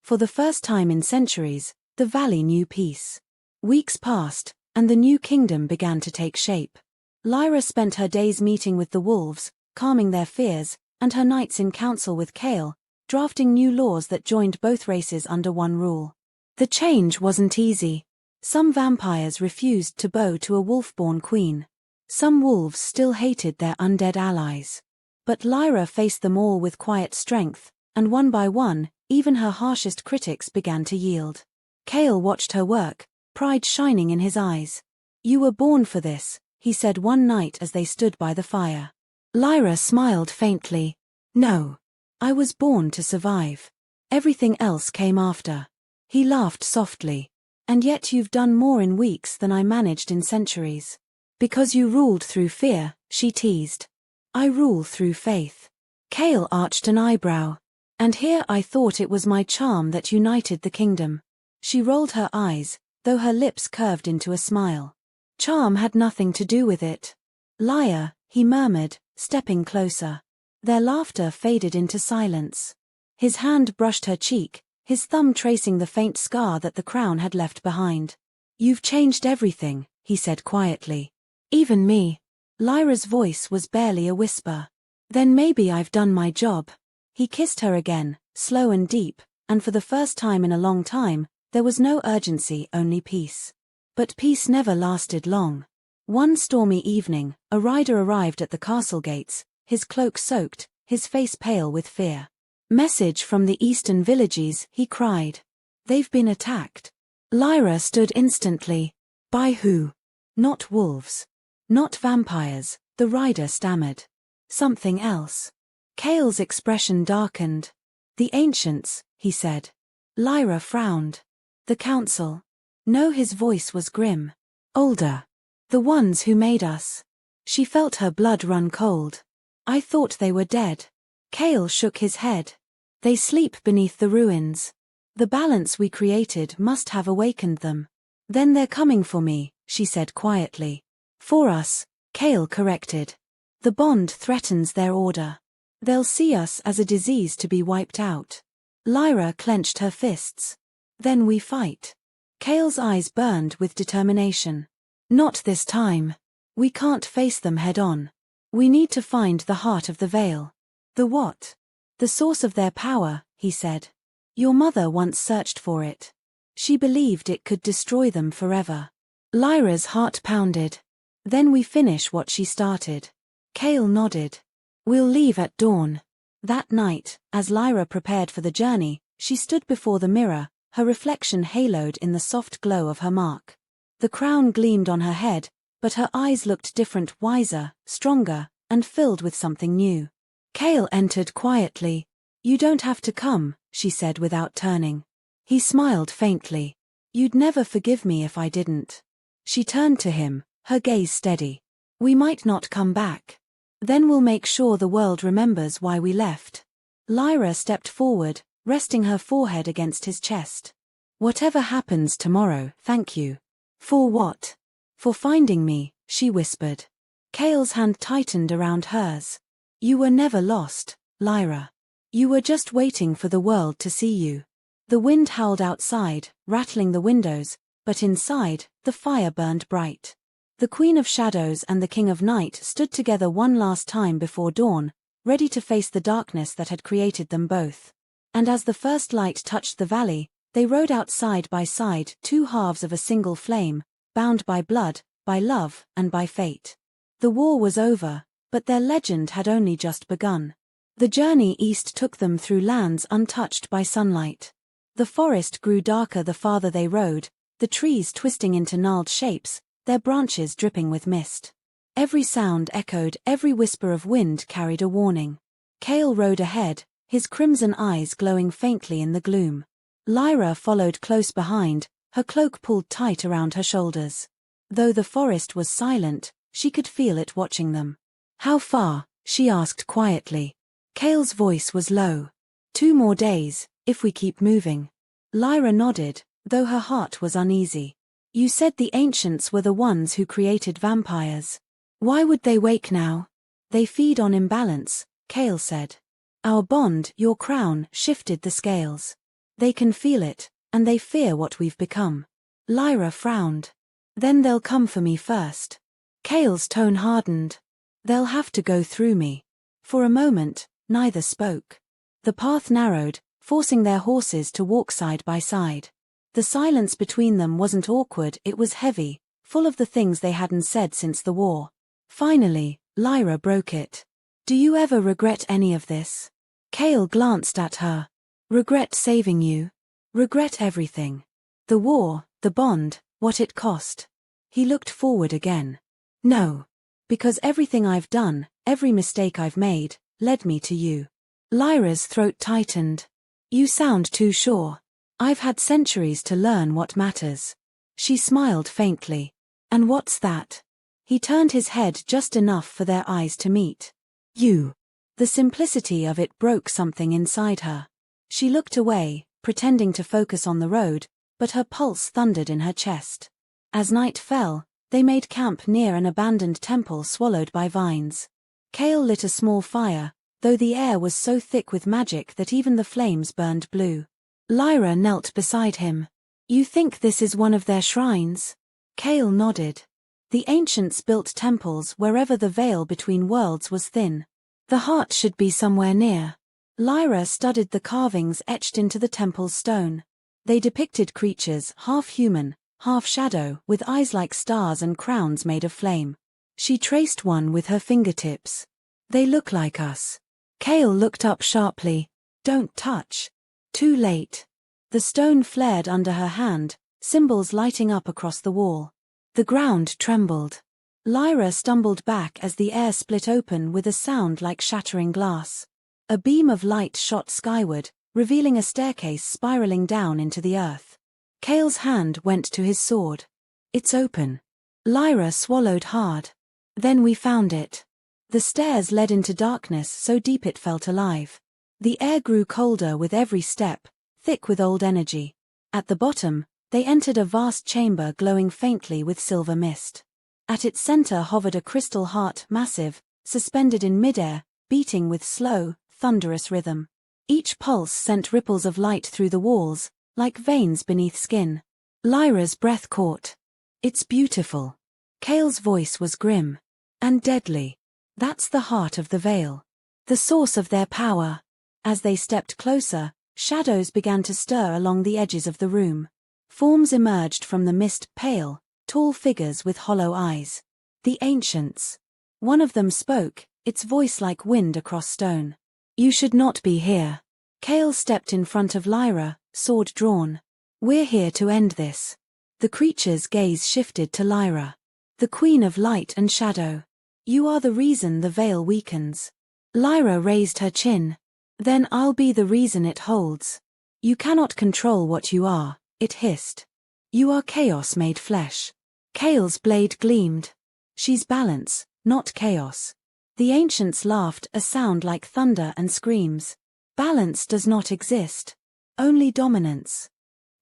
For the first time in centuries, the valley knew peace. Weeks passed, and the new kingdom began to take shape. Lyra spent her days meeting with the wolves, calming their fears, and her nights in council with Cale, drafting new laws that joined both races under one rule. The change wasn't easy. Some vampires refused to bow to a wolf-born queen. Some wolves still hated their undead allies. But Lyra faced them all with quiet strength, and one by one, even her harshest critics began to yield. Cale watched her work, pride shining in his eyes. You were born for this, he said one night as they stood by the fire. Lyra smiled faintly. No. I was born to survive. Everything else came after. He laughed softly. And yet you've done more in weeks than I managed in centuries. Because you ruled through fear, she teased. I rule through faith. Cale arched an eyebrow. And here I thought it was my charm that united the kingdom. She rolled her eyes, though her lips curved into a smile. Charm had nothing to do with it. Liar, he murmured, stepping closer. Their laughter faded into silence. His hand brushed her cheek, his thumb tracing the faint scar that the crown had left behind. You've changed everything, he said quietly. Even me. Lyra's voice was barely a whisper. Then maybe I've done my job. He kissed her again, slow and deep, and for the first time in a long time, there was no urgency, only peace. But peace never lasted long. One stormy evening, a rider arrived at the castle gates, his cloak soaked, his face pale with fear. Message from the eastern villages, he cried. They've been attacked. Lyra stood instantly. By who? Not wolves. Not vampires, the rider stammered. Something else. Cale's expression darkened. The ancients, he said. Lyra frowned. The council. No, his voice was grim. Older. The ones who made us. She felt her blood run cold. I thought they were dead. Cale shook his head. They sleep beneath the ruins. The balance we created must have awakened them. Then they're coming for me, she said quietly. For us, Cale corrected. The bond threatens their order. They'll see us as a disease to be wiped out. Lyra clenched her fists. Then we fight. Cale's eyes burned with determination. Not this time. We can't face them head-on. We need to find the heart of the veil. The what? The source of their power, he said. Your mother once searched for it. She believed it could destroy them forever. Lyra's heart pounded. Then we finish what she started. Cale nodded. We'll leave at dawn. That night, as Lyra prepared for the journey, she stood before the mirror, her reflection haloed in the soft glow of her mark. The crown gleamed on her head, but her eyes looked different, wiser, stronger, and filled with something new. Cale entered quietly. You don't have to come, she said without turning. He smiled faintly. You'd never forgive me if I didn't. She turned to him, her gaze steady. We might not come back. Then we'll make sure the world remembers why we left. Lyra stepped forward, resting her forehead against his chest. Whatever happens tomorrow, thank you. For what? For finding me, she whispered. Cale's hand tightened around hers. You were never lost, Lyra. You were just waiting for the world to see you. The wind howled outside, rattling the windows, but inside, the fire burned bright. The Queen of Shadows and the King of Night stood together one last time before dawn, ready to face the darkness that had created them both. And as the first light touched the valley, they rode out side by side, two halves of a single flame, bound by blood, by love, and by fate. The war was over, but their legend had only just begun. The journey east took them through lands untouched by sunlight. The forest grew darker the farther they rode, the trees twisting into gnarled shapes, their branches dripping with mist. Every sound echoed, every whisper of wind carried a warning. Cale rode ahead, his crimson eyes glowing faintly in the gloom. Lyra followed close behind, her cloak pulled tight around her shoulders. Though the forest was silent, she could feel it watching them. "How far?" she asked quietly. Cale's voice was low. "2 more days, if we keep moving." Lyra nodded, though her heart was uneasy. "You said the ancients were the ones who created vampires. Why would they wake now?" "They feed on imbalance," Cale said. "Our bond, your crown, shifted the scales. They can feel it, and they fear what we've become." Lyra frowned. "Then they'll come for me first." Cale's tone hardened. "They'll have to go through me." For a moment, neither spoke. The path narrowed, forcing their horses to walk side by side. The silence between them wasn't awkward, it was heavy, full of the things they hadn't said since the war. Finally, Lyra broke it. "Do you ever regret any of this?" Cale glanced at her. "Regret saving you? Regret everything. The war, the bond, what it cost." He looked forward again. "No. Because everything I've done, every mistake I've made, led me to you." Lyra's throat tightened. "You sound too sure. I've had centuries to learn what matters." She smiled faintly. "And what's that?" He turned his head just enough for their eyes to meet. "You." The simplicity of it broke something inside her. She looked away, pretending to focus on the road, but her pulse thundered in her chest. As night fell, they made camp near an abandoned temple swallowed by vines. Cale lit a small fire, though the air was so thick with magic that even the flames burned blue. Lyra knelt beside him. "You think this is one of their shrines?" Cale nodded. "The ancients built temples wherever the veil between worlds was thin. The heart should be somewhere near." Lyra studied the carvings etched into the temple's stone. They depicted creatures, half human, half shadow, with eyes like stars and crowns made of flame. She traced one with her fingertips. "They look like us." Cale looked up sharply. "Don't touch." Too late. The stone flared under her hand, symbols lighting up across the wall. The ground trembled. Lyra stumbled back as the air split open with a sound like shattering glass. A beam of light shot skyward, revealing a staircase spiraling down into the earth. Cale's hand went to his sword. "It's open." Lyra swallowed hard. "Then we found it." The stairs led into darkness so deep it felt alive. The air grew colder with every step, thick with old energy. At the bottom, they entered a vast chamber glowing faintly with silver mist. At its center hovered a crystal heart, massive, suspended in midair, beating with slow, thunderous rhythm. Each pulse sent ripples of light through the walls, like veins beneath skin. Lyra's breath caught. "It's beautiful." Cale's voice was grim. "And deadly. That's the heart of the veil. The source of their power." As they stepped closer, shadows began to stir along the edges of the room. Forms emerged from the mist, pale, tall figures with hollow eyes. The ancients. One of them spoke, its voice like wind across stone. "You should not be here." Cale stepped in front of Lyra, sword drawn. "We're here to end this." The creature's gaze shifted to Lyra. "The queen of light and shadow. You are the reason the veil weakens." Lyra raised her chin. "Then I'll be the reason it holds." "You cannot control what you are," it hissed. "You are chaos made flesh." Cale's blade gleamed. "She's balance, not chaos." The ancients laughed, a sound like thunder and screams. "Balance does not exist. Only dominance."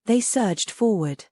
They surged forward.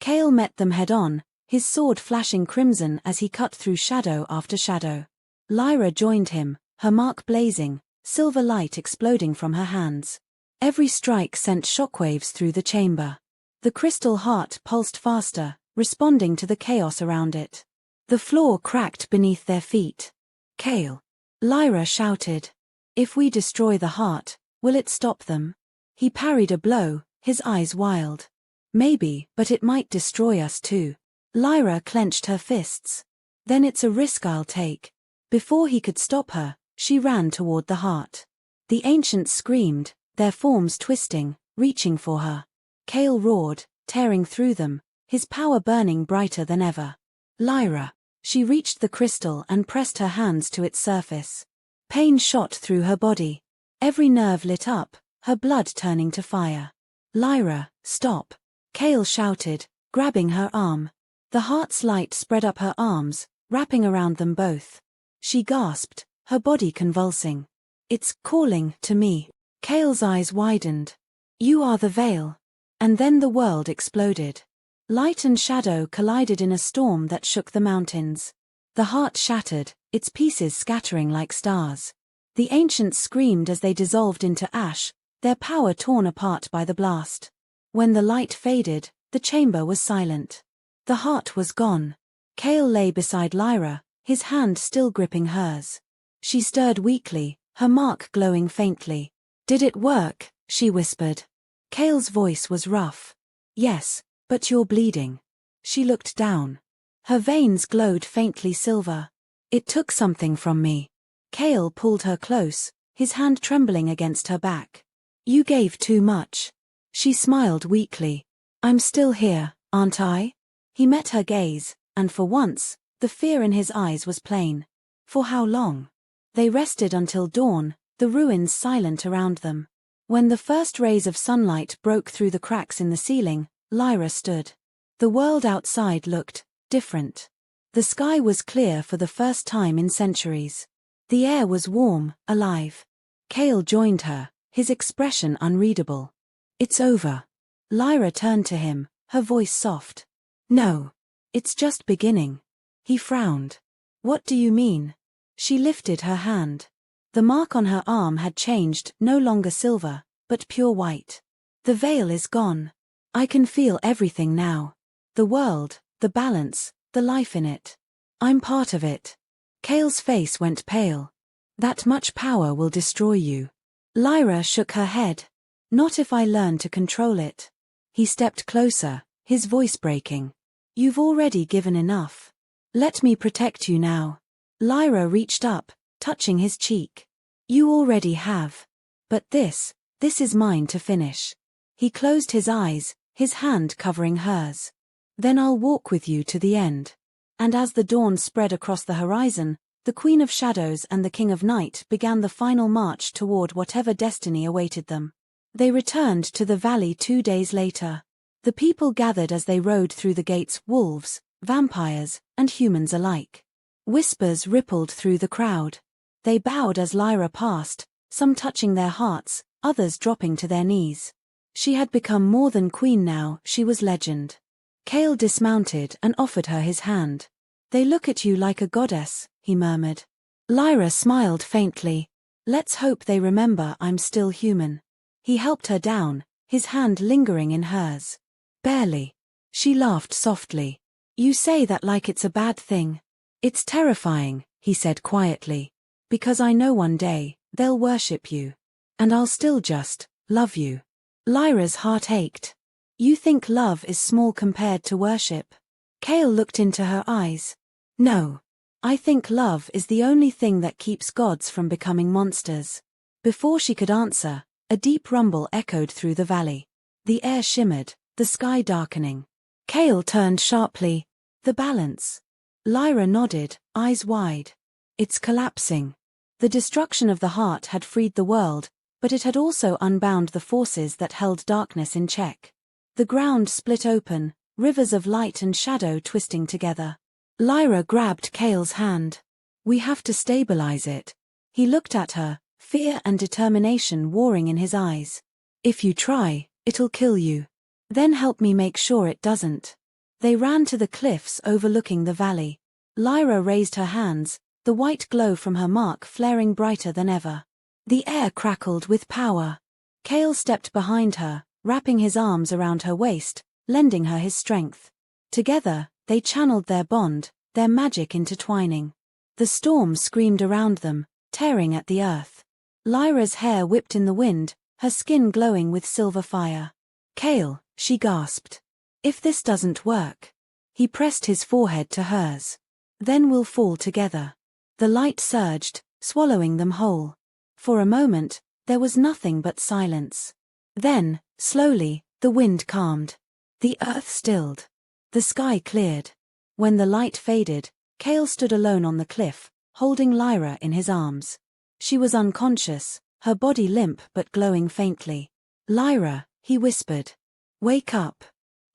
Cale met them head-on, his sword flashing crimson as he cut through shadow after shadow. Lyra joined him, her mark blazing, silver light exploding from her hands. Every strike sent shockwaves through the chamber. The crystal heart pulsed faster, responding to the chaos around it. The floor cracked beneath their feet. "Cale," Lyra shouted. "If we destroy the heart, will it stop them?" He parried a blow, his eyes wild. "Maybe, but it might destroy us too." Lyra clenched her fists. "Then it's a risk I'll take." Before he could stop her, she ran toward the heart. The ancients screamed, their forms twisting, reaching for her. Cale roared, tearing through them, his power burning brighter than ever. "Lyra." She reached the crystal and pressed her hands to its surface. Pain shot through her body. Every nerve lit up, her blood turning to fire. "Lyra, stop!" Cale shouted, grabbing her arm. The heart's light spread up her arms, wrapping around them both. She gasped, her body convulsing. "It's calling to me." Cale's eyes widened. "You are the veil." And then the world exploded. Light and shadow collided in a storm that shook the mountains. The heart shattered, its pieces scattering like stars. The ancients screamed as they dissolved into ash, their power torn apart by the blast. When the light faded, the chamber was silent. The heart was gone. Cale lay beside Lyra, his hand still gripping hers. She stirred weakly, her mark glowing faintly. "Did it work?" she whispered. Cale's voice was rough. "Yes, but you're bleeding." She looked down. Her veins glowed faintly silver. "It took something from me." Cale pulled her close, his hand trembling against her back. "You gave too much." She smiled weakly. "I'm still here, aren't I?" He met her gaze, and for once, the fear in his eyes was plain. For how long? They rested until dawn, the ruins silent around them. When the first rays of sunlight broke through the cracks in the ceiling, Lyra stood. The world outside looked different. The sky was clear for the first time in centuries. The air was warm, alive. Cale joined her, his expression unreadable. "It's over." Lyra turned to him, her voice soft. "No. It's just beginning." He frowned. "What do you mean?" She lifted her hand. The mark on her arm had changed, no longer silver, but pure white. "The veil is gone. I can feel everything now. The world, the balance, the life in it. I'm part of it." Cale's face went pale. "That much power will destroy you." Lyra shook her head. "Not if I learn to control it." He stepped closer, his voice breaking. "You've already given enough. Let me protect you now." Lyra reached up, touching his cheek. "You already have. But this is mine to finish." He closed his eyes, his hand covering hers. "Then I'll walk with you to the end." And as the dawn spread across the horizon, the Queen of Shadows and the King of Night began the final march toward whatever destiny awaited them. They returned to the valley 2 days later. The people gathered as they rode through the gates, wolves, vampires, and humans alike. Whispers rippled through the crowd. They bowed as Lyra passed, some touching their hearts, others dropping to their knees. She had become more than queen now, she was legend. Cale dismounted and offered her his hand. "They look at you like a goddess," he murmured. Lyra smiled faintly. "Let's hope they remember I'm still human." He helped her down, his hand lingering in hers. "Barely." She laughed softly. "You say that like it's a bad thing." "It's terrifying," he said quietly. "Because I know one day, they'll worship you. And I'll still just love you." Lyra's heart ached. "You think love is small compared to worship?" Cale looked into her eyes. "No. I think love is the only thing that keeps gods from becoming monsters." Before she could answer, a deep rumble echoed through the valley. The air shimmered, the sky darkening. Cale turned sharply. "The balance." Lyra nodded, eyes wide. "It's collapsing." The destruction of the heart had freed the world, but it had also unbound the forces that held darkness in check. The ground split open, rivers of light and shadow twisting together. Lyra grabbed Cale's hand. "We have to stabilize it." He looked at her, fear and determination warring in his eyes. "If you try, it'll kill you. Then help me make sure it doesn't." They ran to the cliffs overlooking the valley. Lyra raised her hands, the white glow from her mark flaring brighter than ever. The air crackled with power. Cale stepped behind her, wrapping his arms around her waist, lending her his strength. Together, they channeled their bond, their magic intertwining. The storm screamed around them, tearing at the earth. Lyra's hair whipped in the wind, her skin glowing with silver fire. "Cale," she gasped. "If this doesn't work." He pressed his forehead to hers. "Then we'll fall together." The light surged, swallowing them whole. For a moment, there was nothing but silence. Then, slowly, the wind calmed. The earth stilled. The sky cleared. When the light faded, Cale stood alone on the cliff, holding Lyra in his arms. She was unconscious, her body limp but glowing faintly. "Lyra," he whispered. "Wake up."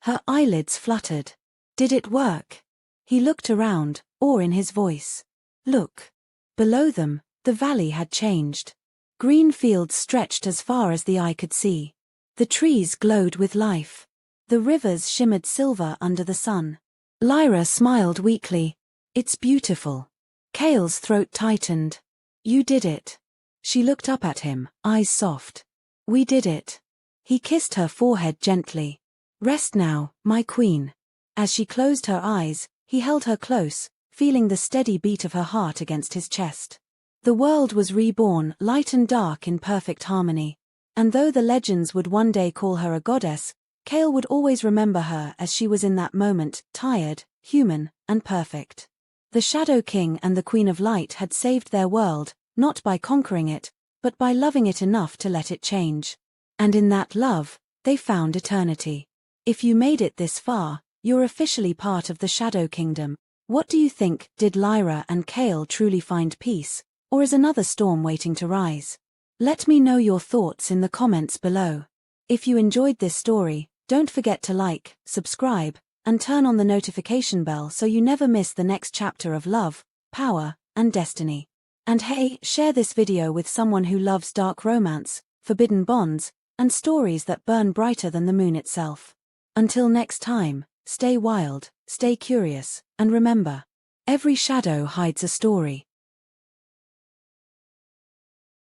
Her eyelids fluttered. Did it work? He looked around, awe in his voice. Look. Below them, the valley had changed. Green fields stretched as far as the eye could see. The trees glowed with life. The rivers shimmered silver under the sun. Lyra smiled weakly. "It's beautiful." Cale's throat tightened. "You did it." She looked up at him, eyes soft. "We did it." He kissed her forehead gently. "Rest now, my queen." As she closed her eyes, he held her close, feeling the steady beat of her heart against his chest. The world was reborn, light and dark in perfect harmony. And though the legends would one day call her a goddess, Cale would always remember her as she was in that moment, tired, human, and perfect. The Shadow King and the Queen of Light had saved their world, not by conquering it, but by loving it enough to let it change. And in that love, they found eternity. If you made it this far, you're officially part of the Shadow Kingdom. What do you think? Did Lyra and Cale truly find peace, or is another storm waiting to rise? Let me know your thoughts in the comments below. If you enjoyed this story, don't forget to like, subscribe, and turn on the notification bell so you never miss the next chapter of love, power, and destiny. And hey, share this video with someone who loves dark romance, forbidden bonds, and stories that burn brighter than the moon itself. Until next time, stay wild, stay curious, and remember, every shadow hides a story.